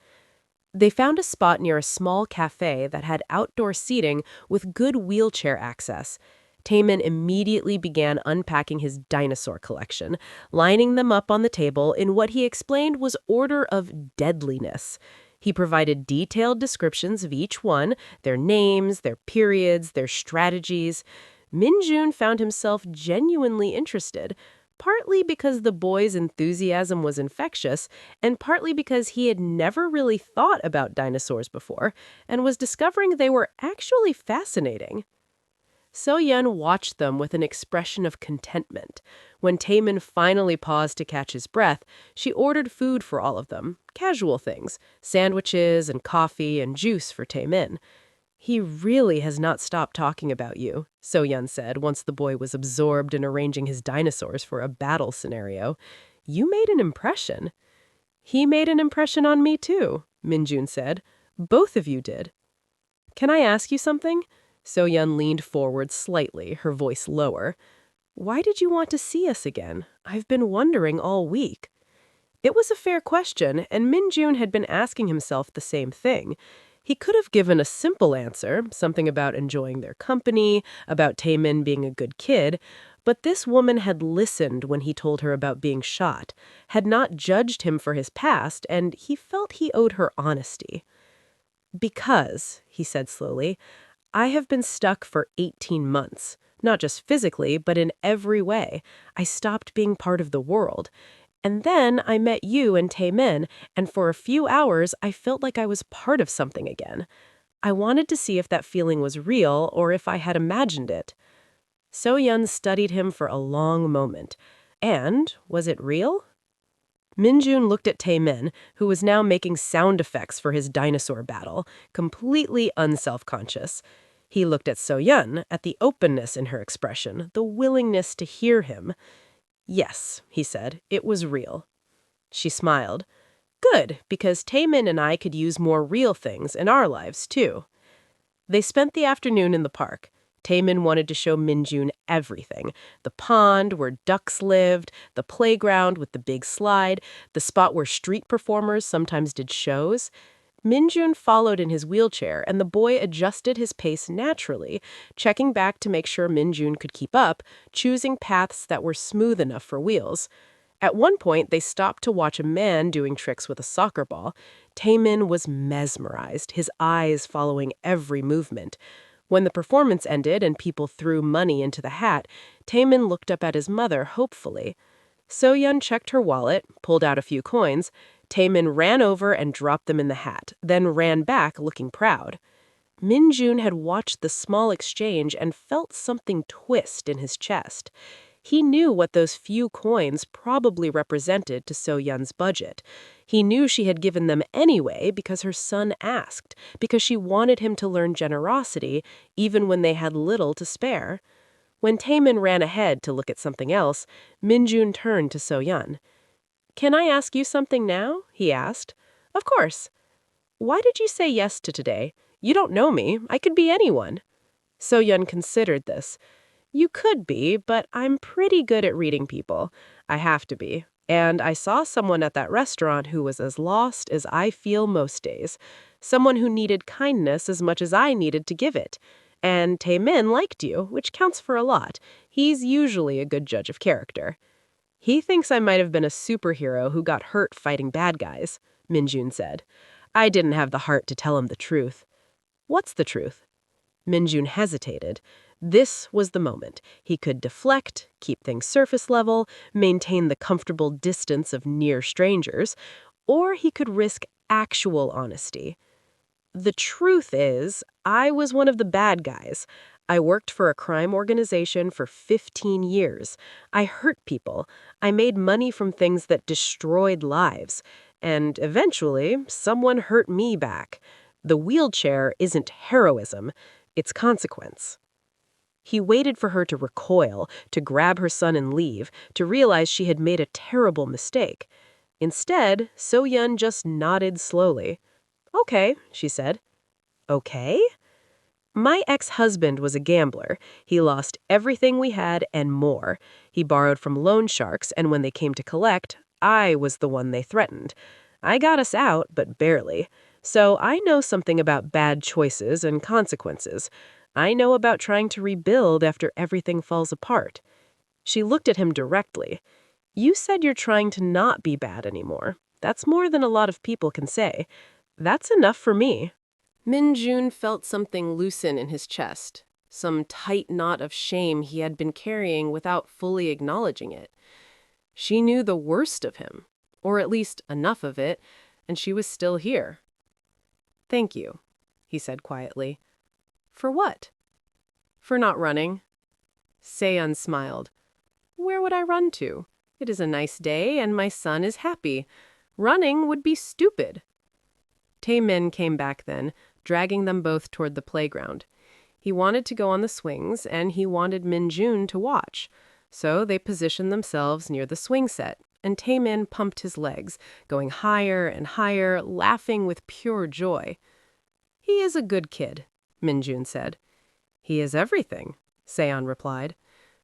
They found a spot near a small cafe that had outdoor seating with good wheelchair access. Taemin immediately began unpacking his dinosaur collection, lining them up on the table in what he explained was order of deadliness. He provided detailed descriptions of each one, their names, their periods, their strategies. Min Jun found himself genuinely interested, partly because the boy's enthusiasm was infectious, and partly because he had never really thought about dinosaurs before, and was discovering they were actually fascinating. So-yeon watched them with an expression of contentment. When Taemin finally paused to catch his breath, she ordered food for all of them, casual things, sandwiches and coffee and juice for Taemin. "He really has not stopped talking about you," So-yeon said once the boy was absorbed in arranging his dinosaurs for a battle scenario. "You made an impression." "He made an impression on me too," Min Jun said. "Both of you did." "Can I ask you something?" So-yeon leaned forward slightly, her voice lower. "Why did you want to see us again? I've been wondering all week." It was a fair question, and Min Jun had been asking himself the same thing. He could have given a simple answer, something about enjoying their company, about Taemin being a good kid, but this woman had listened when he told her about being shot, had not judged him for his past, and he felt he owed her honesty. "Because," he said slowly, "I have been stuck for 18 months, not just physically, but in every way. I stopped being part of the world. And then I met you and Taemin, and for a few hours I felt like I was part of something again. I wanted to see if that feeling was real or if I had imagined it." So-yun studied him for a long moment. And was it real? Minjun looked at Taemin, who was now making sound effects for his dinosaur battle, completely unselfconscious. He looked at So-yun, at the openness in her expression, the willingness to hear him. Yes, he said, it was real. She smiled. Good, because Taemin and I could use more real things in our lives, too. They spent the afternoon in the park. Taemin wanted to show Minjun everything. The pond where ducks lived, the playground with the big slide, the spot where street performers sometimes did shows. Minjun followed in his wheelchair, and the boy adjusted his pace naturally, checking back to make sure Minjun could keep up, choosing paths that were smooth enough for wheels. At one point, they stopped to watch a man doing tricks with a soccer ball. Taemin was mesmerized, his eyes following every movement. When the performance ended and people threw money into the hat, Taemin looked up at his mother hopefully. So-yun checked her wallet, pulled out a few coins. Taemin ran over and dropped them in the hat, then ran back looking proud. Minjun had watched the small exchange and felt something twist in his chest. He knew what those few coins probably represented to So-yun's budget. He knew she had given them anyway because her son asked, because she wanted him to learn generosity even when they had little to spare. When Taemin ran ahead to look at something else, Minjun turned to So-yun. "Can I ask you something now?" he asked. "Of course." "Why did you say yes to today? You don't know me. I could be anyone." So-yun considered this. "You could be, but I'm pretty good at reading people. I have to be. And I saw someone at that restaurant who was as lost as I feel most days. Someone who needed kindness as much as I needed to give it. And Taemin liked you, which counts for a lot. He's usually a good judge of character." "He thinks I might have been a superhero who got hurt fighting bad guys," Minjun said. "I didn't have the heart to tell him the truth." "What's the truth?" Minjun hesitated. This was the moment. He could deflect, keep things surface level, maintain the comfortable distance of near strangers, or he could risk actual honesty. "The truth is, I was one of the bad guys. I worked for a crime organization for 15 years. I hurt people. I made money from things that destroyed lives. And eventually, someone hurt me back. The wheelchair isn't heroism, it's consequence." He waited for her to recoil, to grab her son and leave, to realize she had made a terrible mistake. Instead, So-yun just nodded slowly. "Okay," she said. "Okay?" "My ex-husband was a gambler. He lost everything we had and more. He borrowed from loan sharks, and when they came to collect, I was the one they threatened. I got us out, but barely. So I know something about bad choices and consequences. I know about trying to rebuild after everything falls apart." She looked at him directly. "You said you're trying to not be bad anymore. That's more than a lot of people can say. That's enough for me." Minjun felt something loosen in his chest, some tight knot of shame he had been carrying without fully acknowledging it. She knew the worst of him, or at least enough of it, and she was still here. "Thank you," he said quietly. "For what?" "For not running." Seon smiled. "Where would I run to? It is a nice day and my son is happy. Running would be stupid." Taemin came back then, dragging them both toward the playground. He wanted to go on the swings, and he wanted Minjun to watch. So they positioned themselves near the swing set, and Taemin pumped his legs, going higher and higher, laughing with pure joy. "He is a good kid," Minjun said. "He is everything," Seon replied.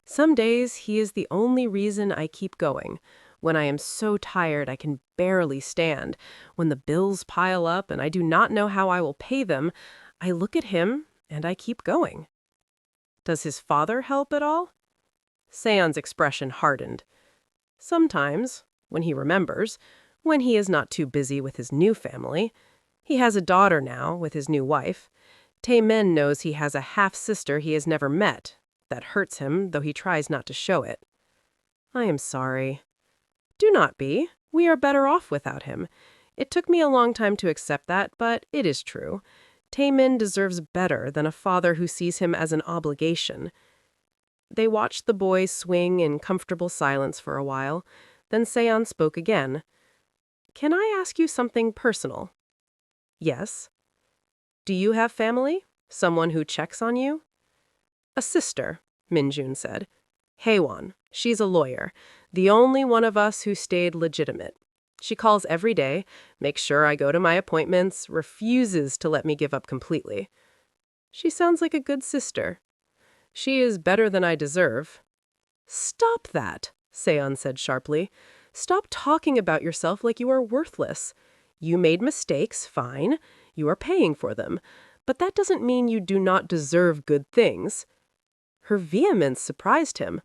"Some days he is the only reason I keep going. When I am so tired I can barely stand, when the bills pile up and I do not know how I will pay them, I look at him and I keep going." "Does his father help at all?" Seon's expression hardened. "Sometimes, when he remembers, when he is not too busy with his new family. He has a daughter now with his new wife. Taemin knows he has a half-sister he has never met. That hurts him, though he tries not to show it." "I am sorry." "Do not be. We are better off without him. It took me a long time to accept that, but it is true. Taemin deserves better than a father who sees him as an obligation." They watched the boy swing in comfortable silence for a while. Then Seon spoke again. Can I ask you something personal? Yes. Do you have family? Someone who checks on you? A sister, Minjun said. Haewon. She's a lawyer. The only one of us who stayed legitimate. She calls every day, makes sure I go to my appointments, refuses to let me give up completely. She sounds like a good sister. She is better than I deserve. Stop that, Seon said sharply. Stop talking about yourself like you are worthless. You made mistakes, fine. You are paying for them. But that doesn't mean you do not deserve good things. Her vehemence surprised him.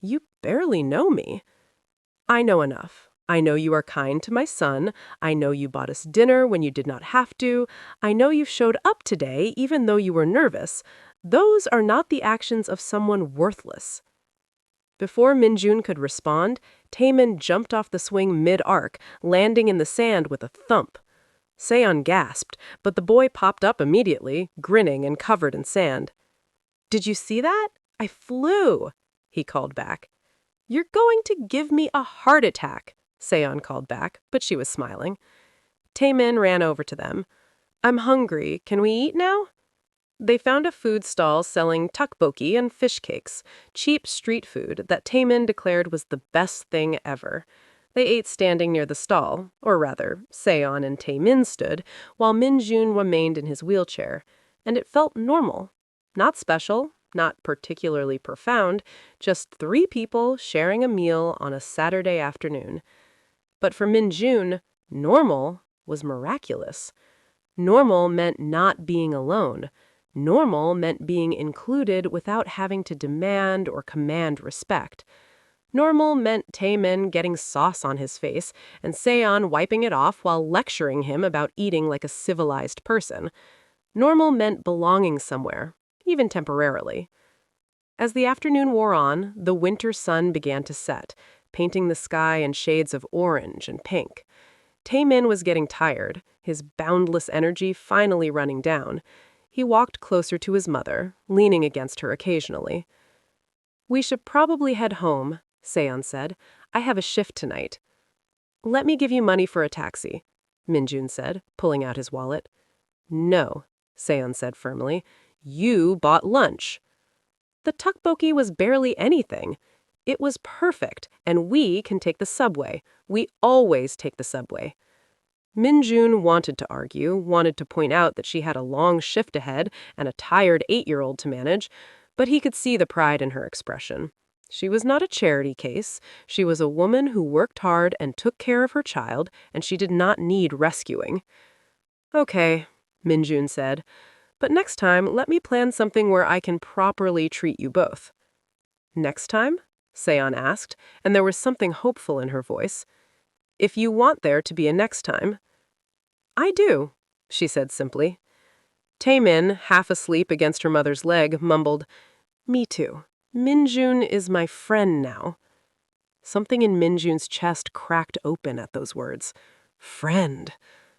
You barely know me. I know enough. I know you are kind to my son. I know you bought us dinner when you did not have to. I know you showed up today even though you were nervous. Those are not the actions of someone worthless. Before Minjun could respond, Taemin jumped off the swing mid-arc, landing in the sand with a thump. Seon gasped, but the boy popped up immediately, grinning and covered in sand. Did you see that? I flew, he called back. You're going to give me a heart attack, Seon called back, but she was smiling. Taemin ran over to them. I'm hungry. Can we eat now? They found a food stall selling tteokbokki and fish cakes, cheap street food that Taemin declared was the best thing ever. They ate standing near the stall, or rather, Seon and Taemin stood, while Minjun remained in his wheelchair, and it felt normal. Not special, not particularly profound, just 3 people sharing a meal on a Saturday afternoon. But for Minjun, normal was miraculous. Normal meant not being alone. Normal meant being included without having to demand or command respect. Normal meant Taemin getting sauce on his face and Seon wiping it off while lecturing him about eating like a civilized person. Normal meant belonging somewhere, even temporarily. As the afternoon wore on, the winter sun began to set, painting the sky in shades of orange and pink. Taemin was getting tired, his boundless energy finally running down. He walked closer to his mother, leaning against her occasionally. We should probably head home, Seon said. I have a shift tonight. Let me give you money for a taxi, Minjun said, pulling out his wallet. No, Seon said firmly. You bought lunch. The tteokbokki was barely anything. It was perfect, and we can take the subway. We always take the subway. Minjun wanted to argue, wanted to point out that she had a long shift ahead and a tired 8-year-old to manage, but he could see the pride in her expression. She was not a charity case. She was a woman who worked hard and took care of her child, and she did not need rescuing. Okay, Minjun said, but next time let me plan something where I can properly treat you both. Next time? Seon asked, and there was something hopeful in her voice. If you want there to be a next time. I do, she said simply. Taemin, half asleep against her mother's leg, mumbled, Me too. Minjun is my friend now. Something in Minjun's chest cracked open at those words. Friend.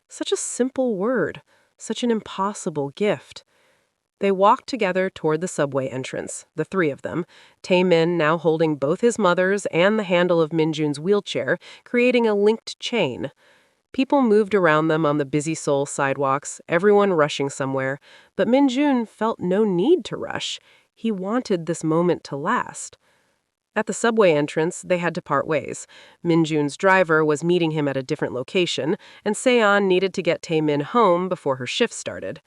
Such a simple word. Such an impossible gift. They walked together toward the subway entrance, the 3 of them, Taemin now holding both his mother's and the handle of Minjun's wheelchair, creating a linked chain. People moved around them on the busy Seoul sidewalks, everyone rushing somewhere, but Minjun felt no need to rush. He wanted this moment to last. At the subway entrance, they had to part ways. Minjun's driver was meeting him at a different location, and Seon needed to get Taemin home before her shift started.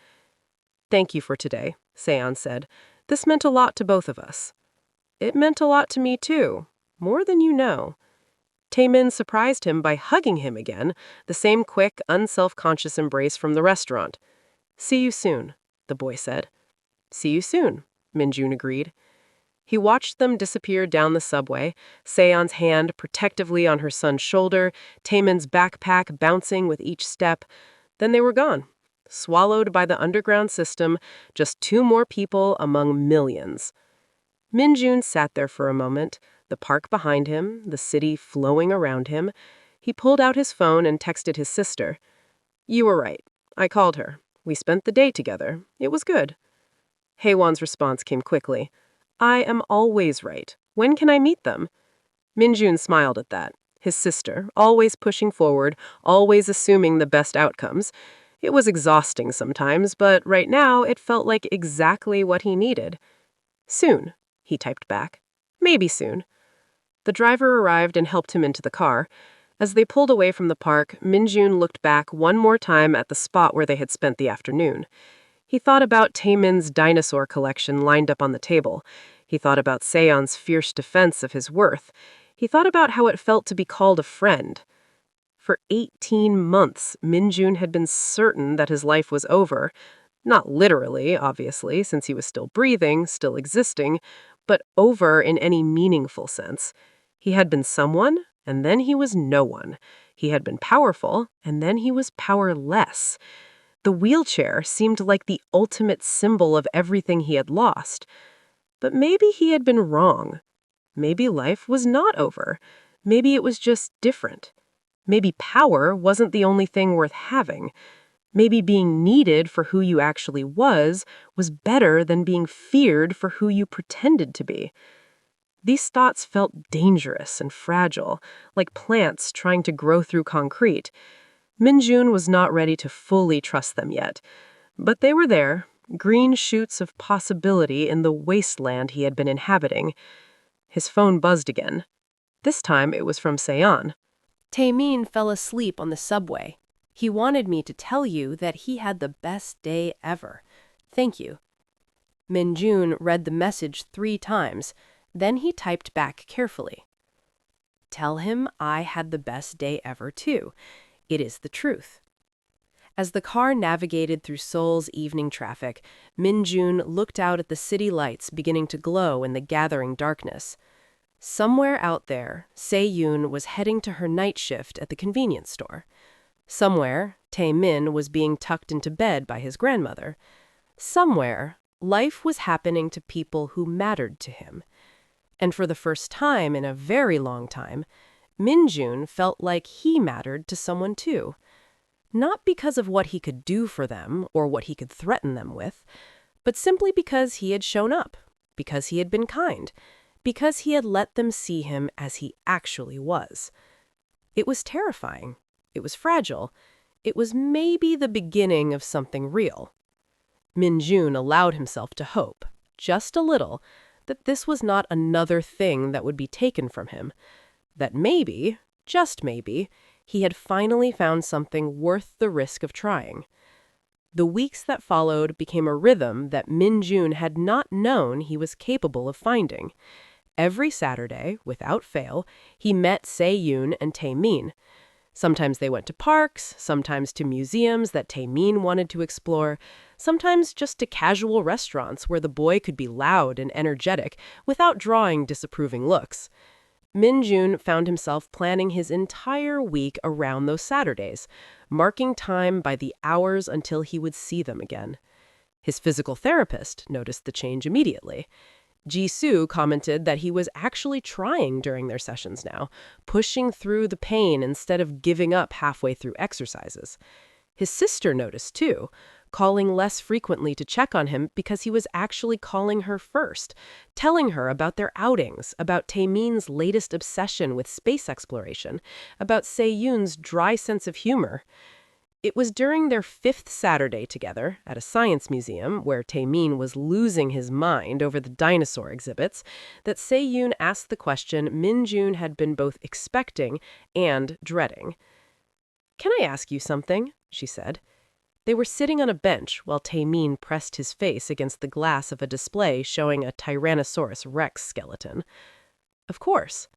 Thank you for today, Seon said. This meant a lot to both of us. It meant a lot to me too, more than you know. Taemin surprised him by hugging him again, the same quick, unself-conscious embrace from the restaurant. See you soon, the boy said. See you soon, Minjun agreed. He watched them disappear down the subway, Seon's hand protectively on her son's shoulder, Taemin's backpack bouncing with each step. Then they were gone, swallowed by the underground system, just 2 more people among millions. Minjun sat there for a moment, the park behind him, the city flowing around him. He pulled out his phone and texted his sister. You were right. I called her. We spent the day together. It was good. Haewon's response came quickly. I am always right. When can I meet them? Minjun smiled at that. His sister, always pushing forward, always assuming the best outcomes. It was exhausting sometimes, but right now it felt like exactly what he needed. Soon, he typed back. Maybe soon. The driver arrived and helped him into the car. As they pulled away from the park, Minjun looked back one more time at the spot where they had spent the afternoon. He thought about Taemin's dinosaur collection lined up on the table. He thought about Seon's fierce defense of his worth. He thought about how it felt to be called a friend. For 18 months, Minjun had been certain that his life was over. Not literally, obviously, since he was still breathing, still existing, but over in any meaningful sense. He had been someone, and then he was no one. He had been powerful, and then he was powerless. The wheelchair seemed like the ultimate symbol of everything he had lost. But maybe he had been wrong. Maybe life was not over. Maybe it was just different. Maybe power wasn't the only thing worth having. Maybe being needed for who you actually was better than being feared for who you pretended to be. These thoughts felt dangerous and fragile, like plants trying to grow through concrete. Minjun was not ready to fully trust them yet, but they were there, green shoots of possibility in the wasteland he had been inhabiting. His phone buzzed again. This time it was from Seon. Taemin fell asleep on the subway. He wanted me to tell you that he had the best day ever. Thank you. Minjun read the message 3 times. Then he typed back carefully. Tell him I had the best day ever too. It is the truth. As the car navigated through Seoul's evening traffic, Minjun looked out at the city lights beginning to glow in the gathering darkness. Somewhere out there, Se-yoon was heading to her night shift at the convenience store. Somewhere, Tae-min was being tucked into bed by his grandmother. Somewhere, life was happening to people who mattered to him. And for the first time in a very long time, Minjun felt like he mattered to someone too. Not because of what he could do for them or what he could threaten them with, but simply because he had shown up, because he had been kind, because he had let them see him as he actually was. It was terrifying. It was fragile. It was maybe the beginning of something real. Minjun allowed himself to hope, just a little, that this was not another thing that would be taken from him, that maybe, just maybe, he had finally found something worth the risk of trying. The weeks that followed became a rhythm that Minjun had not known he was capable of finding. Every Saturday, without fail, he met Se-yoon and Tae-min. Sometimes they went to parks, sometimes to museums that Tae-min wanted to explore, sometimes just to casual restaurants where the boy could be loud and energetic without drawing disapproving looks. Minjun found himself planning his entire week around those Saturdays, marking time by the hours until he would see them again. His physical therapist noticed the change immediately. Jisoo commented that he was actually trying during their sessions now, pushing through the pain instead of giving up halfway through exercises. His sister noticed too, calling less frequently to check on him because he was actually calling her first, telling her about their outings, about Taemin's latest obsession with space exploration, about Se-yoon's dry sense of humor. It was during their 5th Saturday together at a science museum where Tae-min was losing his mind over the dinosaur exhibits that Se-yoon asked the question Minjun had been both expecting and dreading. "Can I ask you something?" she said. They were sitting on a bench while Tae-min pressed his face against the glass of a display showing a Tyrannosaurus Rex skeleton. "Of course."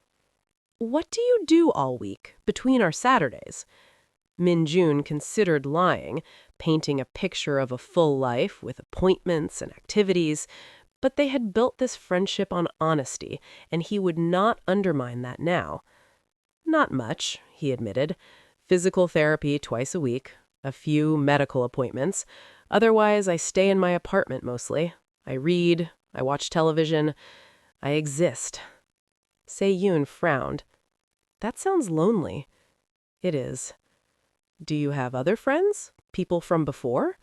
"What do you do all week, between our Saturdays?" Minjun considered lying, painting a picture of a full life with appointments and activities, but they had built this friendship on honesty, and he would not undermine that now. "Not much," he admitted. "Physical therapy twice a week, a few medical appointments. Otherwise, I stay in my apartment mostly. I read, I watch television, I exist." Se-yoon frowned. "That sounds lonely." "It is." "Do you have other friends? People from before?"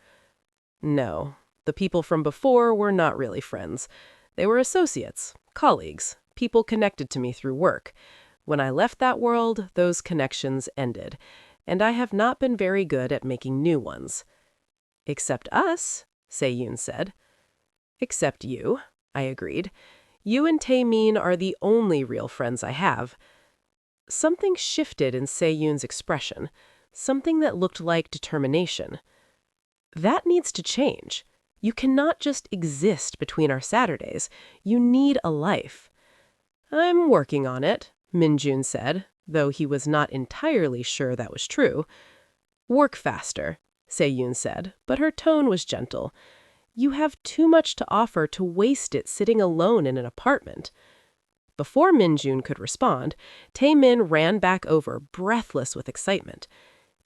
"No. The people from before were not really friends. They were associates, colleagues, people connected to me through work. When I left that world, those connections ended, and I have not been very good at making new ones. Except us, Se-Yoon said. Except you, I agreed. You and Tae-min are the only real friends I have. Something shifted in Se-Yoon's expression, something that looked like determination. That needs to change. You cannot just exist between our Saturdays. You need a life. I'm working on it, Min-jun said, though he was not entirely sure that was true. Work faster, Se-Yoon said, but her tone was gentle. You have too much to offer to waste it sitting alone in an apartment. Before Min-jun could respond, Tae-min ran back over, breathless with excitement.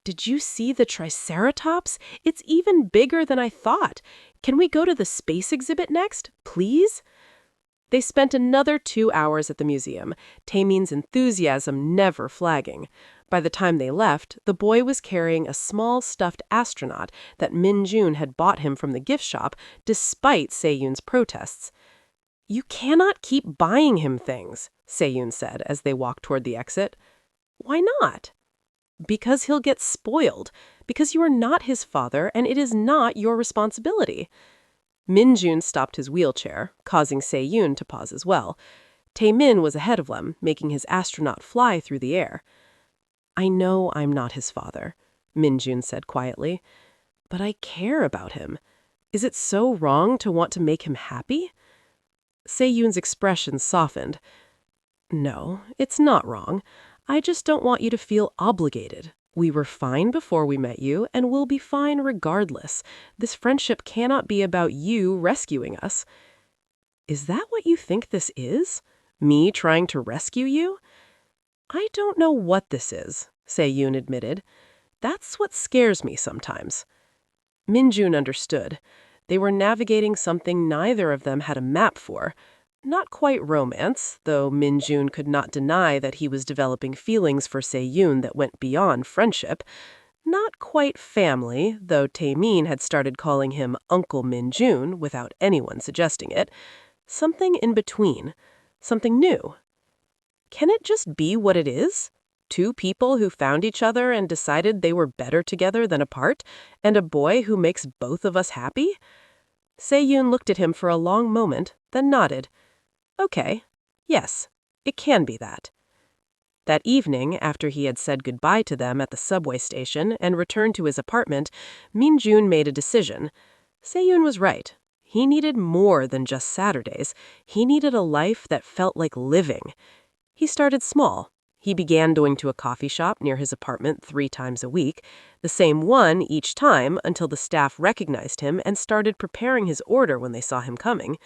Did you see the Triceratops? It's even bigger than I thought. Can we go to the space exhibit next, please? They spent another 2 hours at the museum, Tae-min's enthusiasm never flagging. By the time they left, the boy was carrying a small stuffed astronaut that Min-jun had bought him from the gift shop, despite Se-Yoon's protests. You cannot keep buying him things, Se-Yoon said as they walked toward the exit. Why not? Because he'll get spoiled, because you are not his father and it is not your responsibility. Min-jun stopped his wheelchair, causing Se-Yoon to pause as well. Tae-min was ahead of them, making his astronaut fly through the air. I know I'm not his father, Min-jun said quietly, but I care about him. Is it so wrong to want to make him happy? Se-Yoon's expression softened. No, it's not wrong. I just don't want you to feel obligated. We were fine before we met you, and we'll be fine regardless. This friendship cannot be about you rescuing us. Is that what you think this is? Me trying to rescue you? I don't know what this is, Se-Yoon admitted. That's what scares me sometimes. Min-jun understood. They were navigating something neither of them had a map for. Not quite romance, though Min-jun could not deny that he was developing feelings for Se-Yoon that went beyond friendship. Not quite family, though Tae-min had started calling him Uncle Min-jun without anyone suggesting it. Something in between. Something new. Can it just be what it is? Two people who found each other and decided they were better together than apart, and a boy who makes both of us happy? Se-Yoon looked at him for a long moment, then nodded. Okay, yes, it can be that. That evening, after he had said goodbye to them at the subway station and returned to his apartment, Min-jun made a decision. Se-Yoon was right. He needed more than just Saturdays. He needed a life that felt like living. He started small. He began going to a coffee shop near his apartment 3 times a week, the same one each time until the staff recognized him and started preparing his order when they saw him coming.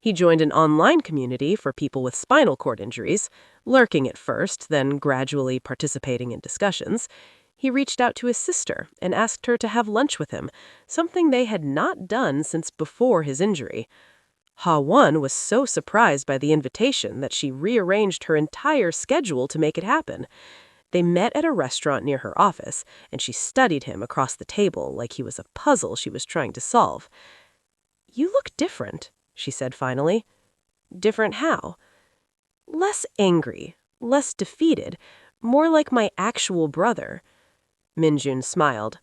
He joined an online community for people with spinal cord injuries, lurking at first, then gradually participating in discussions. He reached out to his sister and asked her to have lunch with him, something they had not done since before his injury. Ha-won was so surprised by the invitation that she rearranged her entire schedule to make it happen. They met at a restaurant near her office, and she studied him across the table like he was a puzzle she was trying to solve. You look different, she said finally. Different how? Less angry, less defeated, more like my actual brother. Min-jun smiled.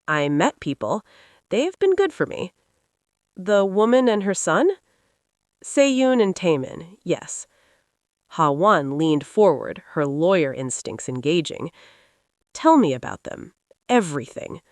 I met people. They have been good for me. The woman and her son? Se-Yoon and Tae-min, yes. Ha-won leaned forward, her lawyer instincts engaging. Tell me about them. Everything.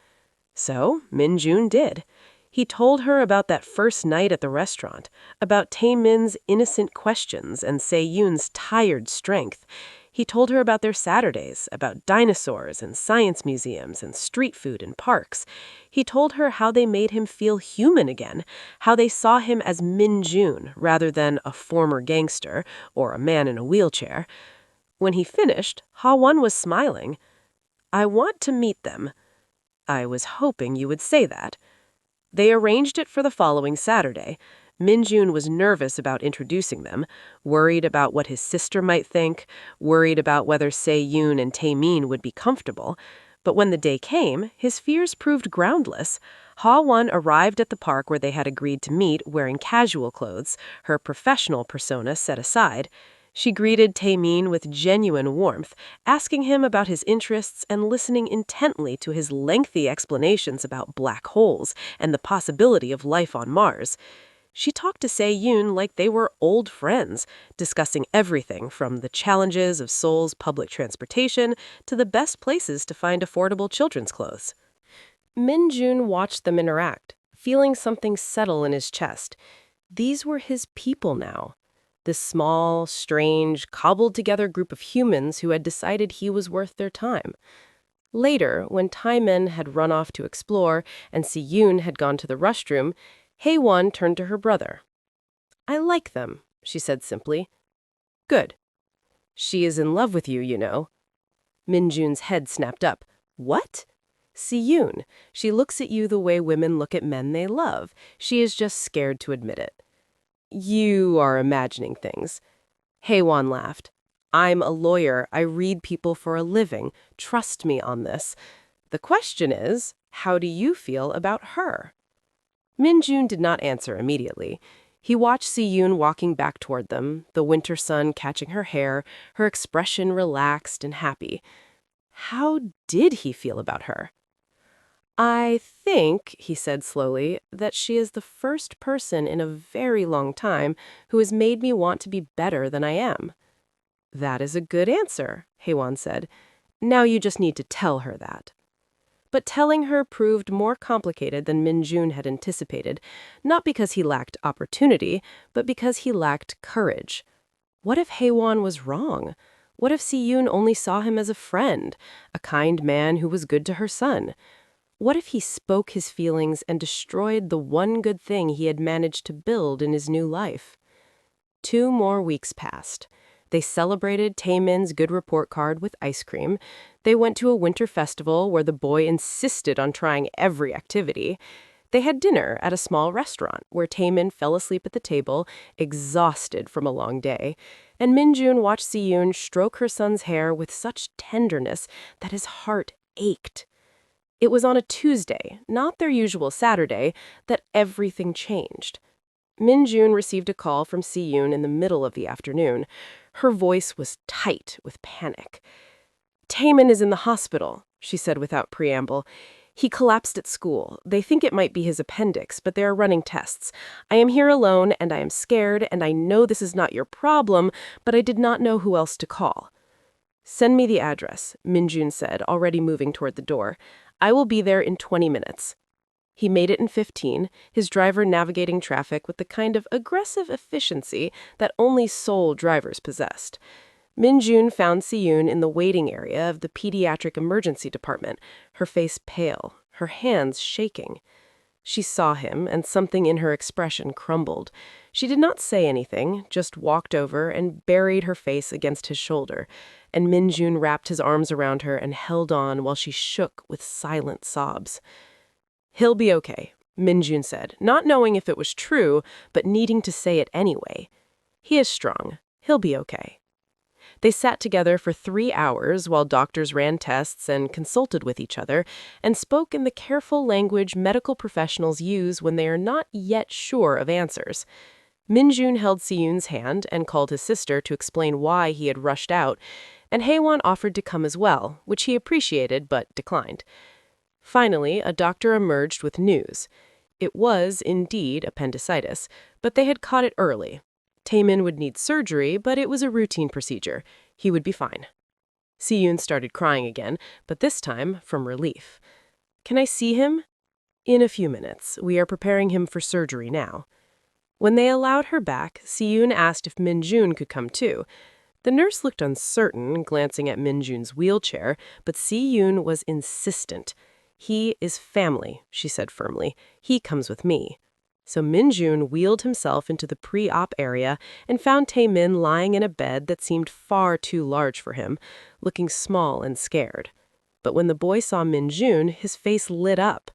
So, Min-jun did. He told her about that first night at the restaurant, about Tae-min's innocent questions and Se-Yoon's tired strength. He told her about their Saturdays, about dinosaurs and science museums and street food and parks. He told her how they made him feel human again, how they saw him as Min-jun rather than a former gangster or a man in a wheelchair. When he finished, Ha-won was smiling. I want to meet them. I was hoping you would say that. They arranged it for the following Saturday. Min-jun was nervous about introducing them, worried about what his sister might think, worried about whether Se-Yoon and Tae-min would be comfortable. But when the day came, his fears proved groundless. Ha-won arrived at the park where they had agreed to meet wearing casual clothes, her professional persona set aside. She greeted Taemin with genuine warmth, asking him about his interests and listening intently to his lengthy explanations about black holes and the possibility of life on Mars. She talked to Se-yoon like they were old friends, discussing everything from the challenges of Seoul's public transportation to the best places to find affordable children's clothes. Min-jun watched them interact, feeling something settle in his chest. These were his people now. This small, strange, cobbled-together group of humans who had decided he was worth their time. Later, when Taemin had run off to explore and Si-yoon had gone to the restroom, Hae-won turned to her brother. "I like them," she said simply. "Good. She is in love with you, you know." Min-jun's head snapped up. "What?" "Si-yoon. She looks at you the way women look at men they love. She is just scared to admit it." "You are imagining things." Hae-won laughed. "I'm a lawyer. I read people for a living. Trust me on this. The question is, how do you feel about her?" Min-jun did not answer immediately. He watched Si-yoon walking back toward them, the winter sun catching her hair, her expression relaxed and happy. How did he feel about her? "I think," he said slowly, "that she is the first person in a very long time who has made me want to be better than I am." "That is a good answer," Hae-won said. "Now you just need to tell her that." But telling her proved more complicated than Min-jun had anticipated, not because he lacked opportunity, but because he lacked courage. What if Hae-won was wrong? What if Si-yoon only saw him as a friend, a kind man who was good to her son? What if he spoke his feelings and destroyed the one good thing he had managed to build in his new life? 2 more weeks passed. They celebrated Taemin's good report card with ice cream. They went to a winter festival where the boy insisted on trying every activity. They had dinner at a small restaurant where Taemin fell asleep at the table, exhausted from a long day. And Min-jun watched Si-yoon stroke her son's hair with such tenderness that his heart ached. It was on a Tuesday, not their usual Saturday, that everything changed. Min-jun received a call from Si-yoon in the middle of the afternoon. Her voice was tight with panic. "Taemin is in the hospital," she said without preamble. "He collapsed at school. They think it might be his appendix, but they are running tests. I am here alone, and I am scared, and I know this is not your problem, but I did not know who else to call." "Send me the address," Min-jun said, already moving toward the door. "I will be there in 20 minutes." He made it in 15, his driver navigating traffic with the kind of aggressive efficiency that only Seoul drivers possessed. Min-jun found Si-yoon in the waiting area of the pediatric emergency department, her face pale, her hands shaking. She saw him, and something in her expression crumbled. She did not say anything, just walked over and buried her face against his shoulder, and Min-jun wrapped his arms around her and held on while she shook with silent sobs. "He'll be okay," Min-jun said, not knowing if it was true, but needing to say it anyway. "He is strong. He'll be okay." They sat together for 3 hours while doctors ran tests and consulted with each other and spoke in the careful language medical professionals use when they are not yet sure of answers. Min-jun held Si-yoon's hand and called his sister to explain why he had rushed out, and Hae-won offered to come as well, which he appreciated but declined. Finally, a doctor emerged with news. It was, indeed, appendicitis, but they had caught it early. Taemin would need surgery, but it was a routine procedure. He would be fine. Si-yoon started crying again, but this time from relief. "Can I see him?" "In a few minutes. We are preparing him for surgery now." When they allowed her back, Si-yoon asked if Min-jun could come too. The nurse looked uncertain, glancing at Min-jun's wheelchair, but Si-yoon was insistent. "He is family," she said firmly. "He comes with me." So Min-jun wheeled himself into the pre-op area and found Taemin lying in a bed that seemed far too large for him, looking small and scared. But when the boy saw Min-jun, his face lit up.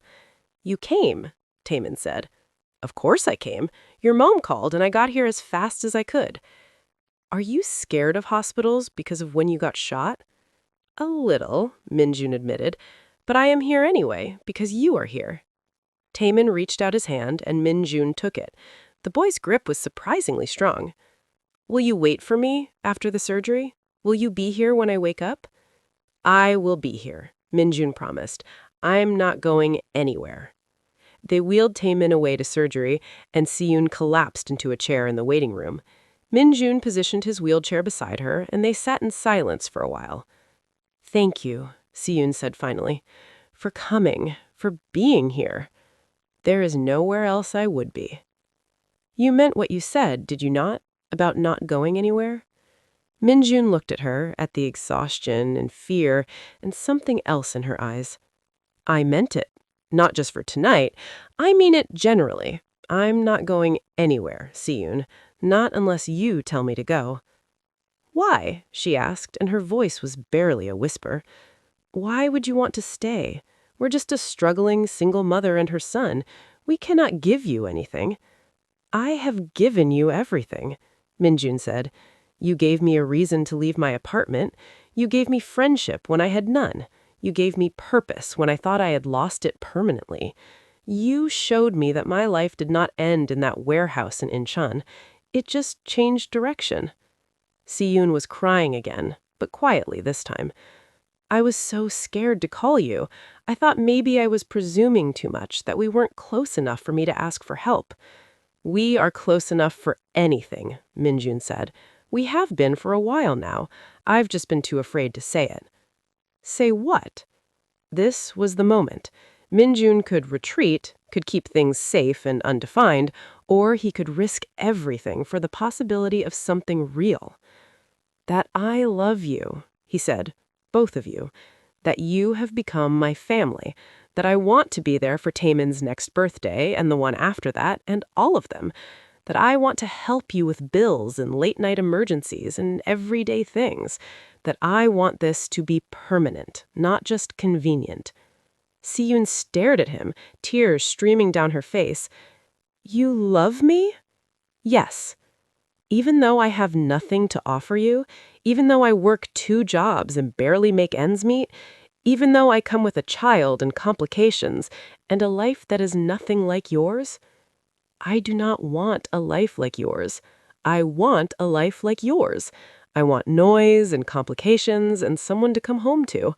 "You came," Taemin said. "Of course I came. Your mom called and I got here as fast as I could." "Are you scared of hospitals because of when you got shot?" "A little," Min-jun admitted. But I am here anyway, because you are here. Taemin reached out his hand, and Min-jun took it. The boy's grip was surprisingly strong. Will you wait for me after the surgery? Will you be here when I wake up? I will be here, Min-jun promised. I'm not going anywhere. They wheeled Taemin away to surgery, and Siyun collapsed into a chair in the waiting room. Min-jun positioned his wheelchair beside her, and they sat in silence for a while. Thank you, Siyun said finally, for coming, for being here. There is nowhere else I would be. You meant what you said, did you not, about not going anywhere? Min-jun looked at her, at the exhaustion and fear and something else in her eyes. I meant it. Not just for tonight. I mean it generally. I'm not going anywhere, Siyun. Not unless you tell me to go. Why? She asked, and her voice was barely a whisper. Why would you want to stay? We're just a struggling single mother and her son. We cannot give you anything. I have given you everything, Min-jun said. You gave me a reason to leave my apartment. You gave me friendship when I had none. You gave me purpose when I thought I had lost it permanently. You showed me that my life did not end in that warehouse in Incheon. It just changed direction. Siyun was crying again, but quietly this time. I was so scared to call you. I thought maybe I was presuming too much, that we weren't close enough for me to ask for help. We are close enough for anything, Min-jun said. We have been for a while now. I've just been too afraid to say it. Say what? This was the moment. Min-jun could retreat, could keep things safe and undefined, or he could risk everything for the possibility of something real. That I love you, he said, both of you. That you have become my family. That I want to be there for Taemin's next birthday and the one after that, and all of them. That I want to help you with bills and late-night emergencies and everyday things. That I want this to be permanent, not just convenient. Siyun stared at him, tears streaming down her face. You love me? Yes. Even though I have nothing to offer you, even though I work 2 jobs and barely make ends meet, even though I come with a child and complications and a life that is nothing like yours, I do not want a life like yours. I want a life like yours. I want noise and complications and someone to come home to.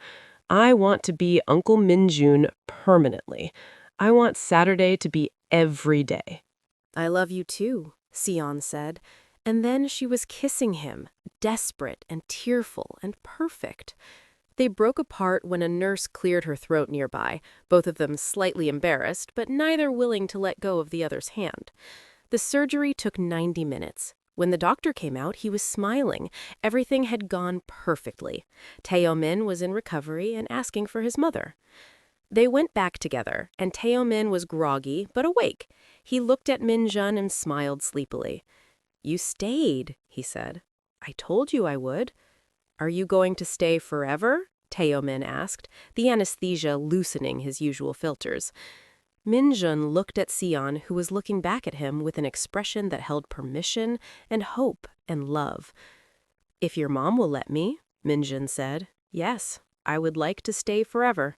I want to be Uncle Min-jun permanently. I want Saturday to be every day. I love you too, Sion said, and then she was kissing him, desperate and tearful and perfect. They broke apart when a nurse cleared her throat nearby, both of them slightly embarrassed, but neither willing to let go of the other's hand. The surgery took 90 minutes. When the doctor came out, he was smiling. Everything had gone perfectly. Taeyomin was in recovery and asking for his mother. They went back together, and Taeyomin was groggy but awake. He looked at Min-jun and smiled sleepily. You stayed, he said. I told you I would. Are you going to stay forever? Taeyomin asked, the anesthesia loosening his usual filters. Min-jun looked at Sion, who was looking back at him with an expression that held permission and hope and love. If your mom will let me, Min-jun said, yes, I would like to stay forever.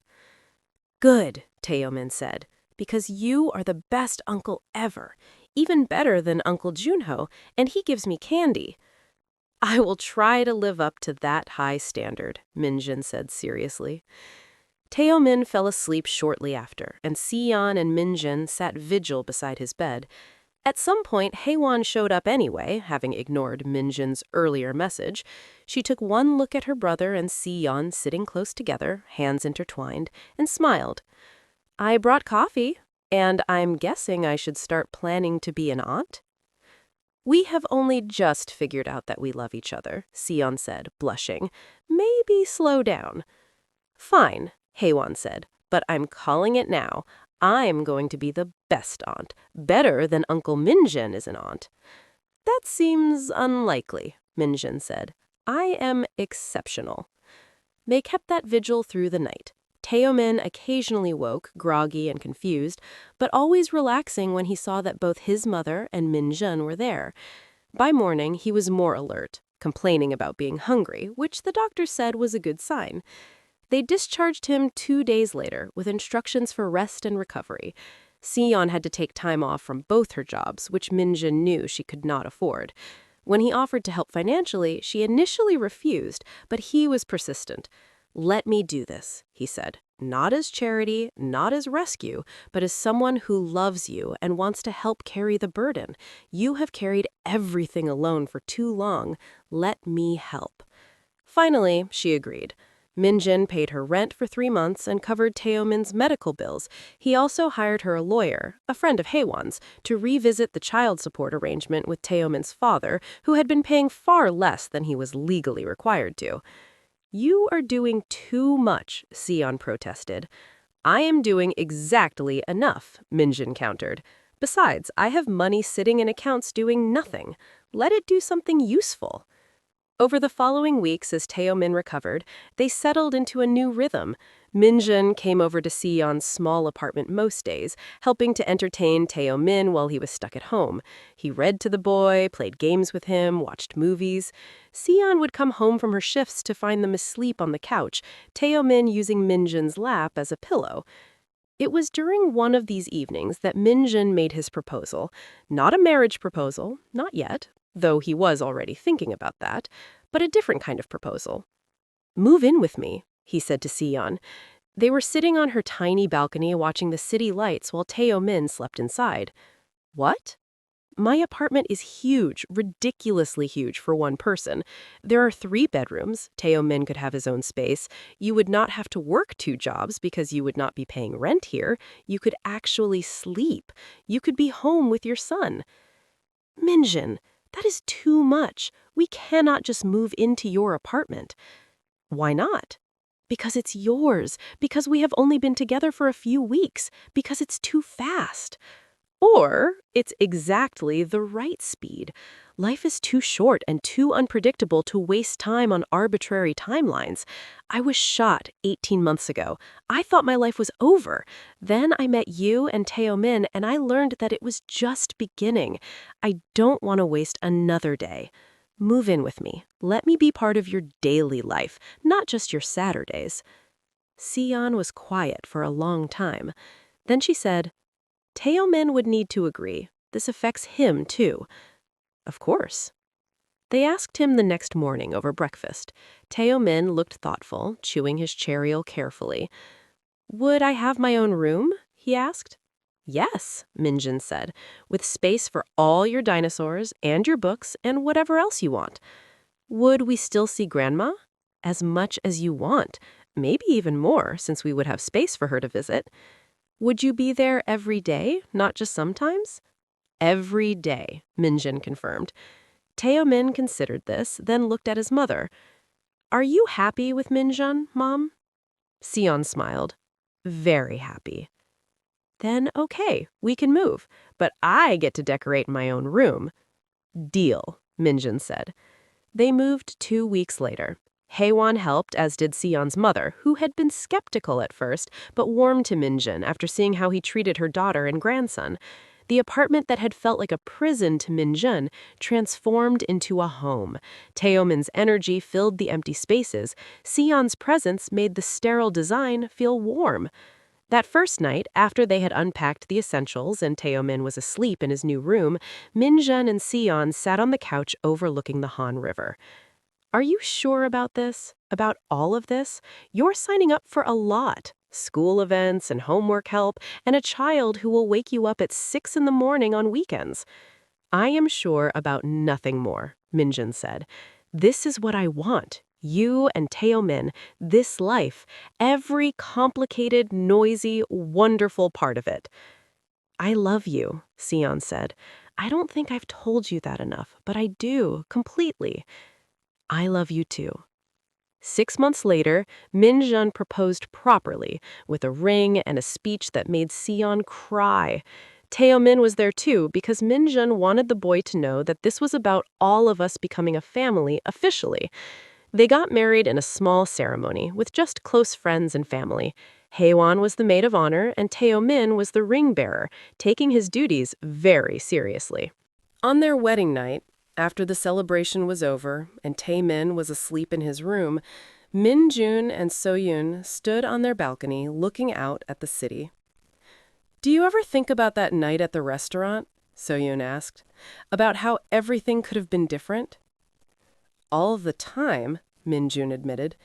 Good, Taeyomin said, because you are the best uncle ever, even better than Uncle Junho, and he gives me candy. I will try to live up to that high standard, Min-jun said seriously. Taeyomin fell asleep shortly after, and Sion and Min-jun sat vigil beside his bed. At some point, Haewon showed up anyway, having ignored Min-jun's earlier message. She took one look at her brother and Sion sitting close together, hands intertwined, and smiled. I brought coffee, and I'm guessing I should start planning to be an aunt? We have only just figured out that we love each other, Sion said, blushing. Maybe slow down. Fine, Haewon said, but I'm calling it now. I'm going to be the best aunt, better than Uncle Min-jun is an aunt. That seems unlikely, Min-jun said. I am exceptional. They kept that vigil through the night. Taeyomin occasionally woke, groggy and confused, but always relaxing when he saw that both his mother and Min-jun were there. By morning, he was more alert, complaining about being hungry, which the doctor said was a good sign. They discharged him 2 days later with instructions for rest and recovery. Sion had to take time off from both her jobs, which Minjin knew she could not afford. When he offered to help financially, she initially refused, but he was persistent. "Let me do this," he said. "Not as charity, not as rescue, but as someone who loves you and wants to help carry the burden. You have carried everything alone for too long. Let me help." Finally, she agreed. Minjin paid her rent for 3 months and covered Taeyomin's medical bills. He also hired her a lawyer, a friend of Haewon's, to revisit the child support arrangement with Taeyomin's father, who had been paying far less than he was legally required to. "You are doing too much," Sion protested. "I am doing exactly enough," Minjin countered. "Besides, I have money sitting in accounts doing nothing. Let it do something useful." Over the following weeks, as Taeyomin recovered, they settled into a new rhythm. Minjin came over to Sion's small apartment most days, helping to entertain Taeyomin while he was stuck at home. He read to the boy, played games with him, watched movies. Sion would come home from her shifts to find them asleep on the couch, Taeyomin using Minjin's lap as a pillow. It was during one of these evenings that Minjin made his proposal. Not a marriage proposal, not yet, though he was already thinking about that, but a different kind of proposal. "Move in with me," he said to Sion. They were sitting on her tiny balcony watching the city lights while Taeyomin slept inside. "What?" "My apartment is huge, ridiculously huge for one person. There are 3 bedrooms. Taeyomin could have his own space. You would not have to work 2 jobs because you would not be paying rent here. You could actually sleep. You could be home with your son." "Minjin, that is too much. We cannot just move into your apartment." "Why not?" "Because it's yours. Because we have only been together for a few weeks. Because it's too fast." Or it's exactly the right speed. Life is too short and too unpredictable to waste time on arbitrary timelines. I was shot 18 months ago. I thought my life was over. Then I met you and Taeyomin, and I learned that it was just beginning. I don't want to waste another day. Move in with me. Let me be part of your daily life, not just your Saturdays. Sion was quiet for a long time. Then she said, "Taeyomin would need to agree. This affects him, too." "Of course." They asked him the next morning over breakfast. Taeyomin looked thoughtful, chewing his cereal carefully. "Would I have my own room?" he asked. "Yes," Minjin said, "with space for all your dinosaurs and your books and whatever else you want." "Would we still see Grandma?" "As much as you want. Maybe even more, since we would have space for her to visit." "Would you be there every day, not just sometimes?" "Every day," Minjin confirmed. Taeyomin considered this, then looked at his mother. "Are you happy with Minjun, Mom?" Sion smiled. "Very happy." "Then okay, we can move, but I get to decorate my own room." "Deal," Minjin said. They moved 2 weeks later. Haewon helped, as did Sion's mother, who had been skeptical at first, but warmed to Minjin after seeing how he treated her daughter and grandson. The apartment that had felt like a prison to Minjun transformed into a home. Taeyomin's energy filled the empty spaces. Sion's presence made the sterile design feel warm. That first night, after they had unpacked the essentials and Taeyomin was asleep in his new room, Minjun and Sion sat on the couch overlooking the Han River. "Are you sure about this? About all of this? You're signing up for a lot. School events and homework help, and a child who will wake you up at 6 in the morning on weekends." "I am sure about nothing more," Minjin said. "This is what I want. You and Taeyomin, this life, every complicated, noisy, wonderful part of it." "I love you," Sion said. "I don't think I've told you that enough, but I do, completely." "I love you too." 6 months later, Minjun proposed properly, with a ring and a speech that made Sion cry. Taeyomin was there too, because Minjun wanted the boy to know that this was about all of us becoming a family officially. They got married in a small ceremony, with just close friends and family. Haewon was the maid of honor, and Taeyomin was the ring bearer, taking his duties very seriously. On their wedding night, after the celebration was over and Taemin was asleep in his room, Min-jun and So-yoon stood on their balcony looking out at the city. "Do you ever think about that night at the restaurant?" So-yoon asked. "About how everything could have been different?" "All the time," Min-jun admitted.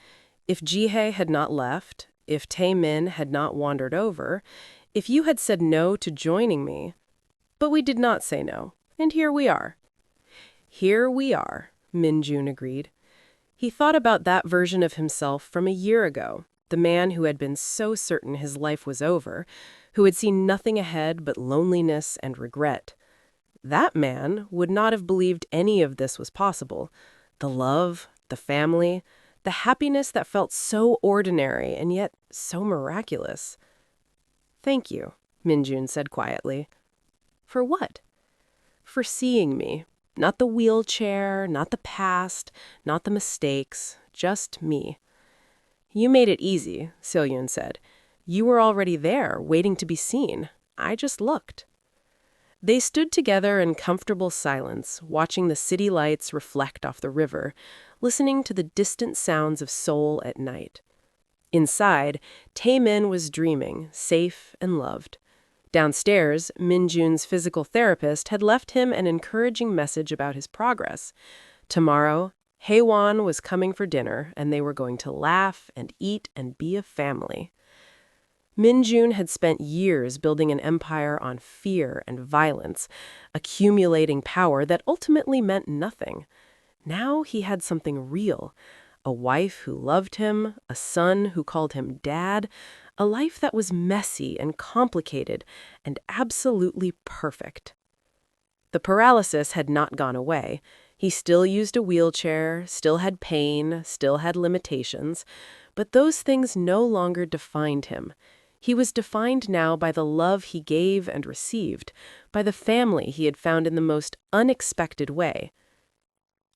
"If Ji-hae had not left, if Tae-min had not wandered over, if you had said no to joining me. But we did not say no, and here we are." "Here we are," Min-jun agreed. He thought about that version of himself from a year ago, the man who had been so certain his life was over, who had seen nothing ahead but loneliness and regret. That man would not have believed any of this was possible. The love, the family, the happiness that felt so ordinary and yet so miraculous. "Thank you," Min-jun said quietly. "For what?" "For seeing me. Not the wheelchair, not the past, not the mistakes, just me." "You made it easy," So-yoon said. "You were already there, waiting to be seen. I just looked." They stood together in comfortable silence, watching the city lights reflect off the river, listening to the distant sounds of Seoul at night. Inside, Tae-min was dreaming, safe and loved. Downstairs, Min-jun's physical therapist had left him an encouraging message about his progress. Tomorrow, Haewon was coming for dinner, and they were going to laugh and eat and be a family. Min-jun had spent years building an empire on fear and violence, accumulating power that ultimately meant nothing. Now he had something real, a wife who loved him, a son who called him dad, a life that was messy and complicated and absolutely perfect. The paralysis had not gone away. He still used a wheelchair, still had pain, still had limitations, but those things no longer defined him. He was defined now by the love he gave and received, by the family he had found in the most unexpected way.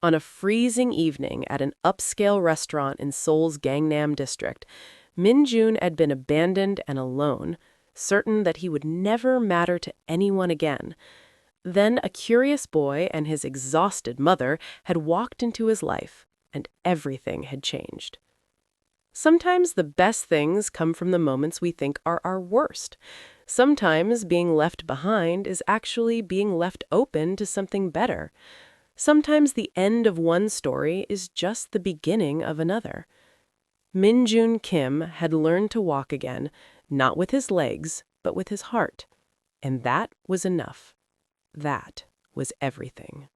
On a freezing evening at an upscale restaurant in Seoul's Gangnam district, Min-jun had been abandoned and alone, certain that he would never matter to anyone again. Then a curious boy and his exhausted mother had walked into his life, and everything had changed. Sometimes the best things come from the moments we think are our worst. Sometimes being left behind is actually being left open to something better. Sometimes the end of one story is just the beginning of another. Min-jun Kim had learned to walk again, not with his legs, but with his heart. And that was enough. That was everything.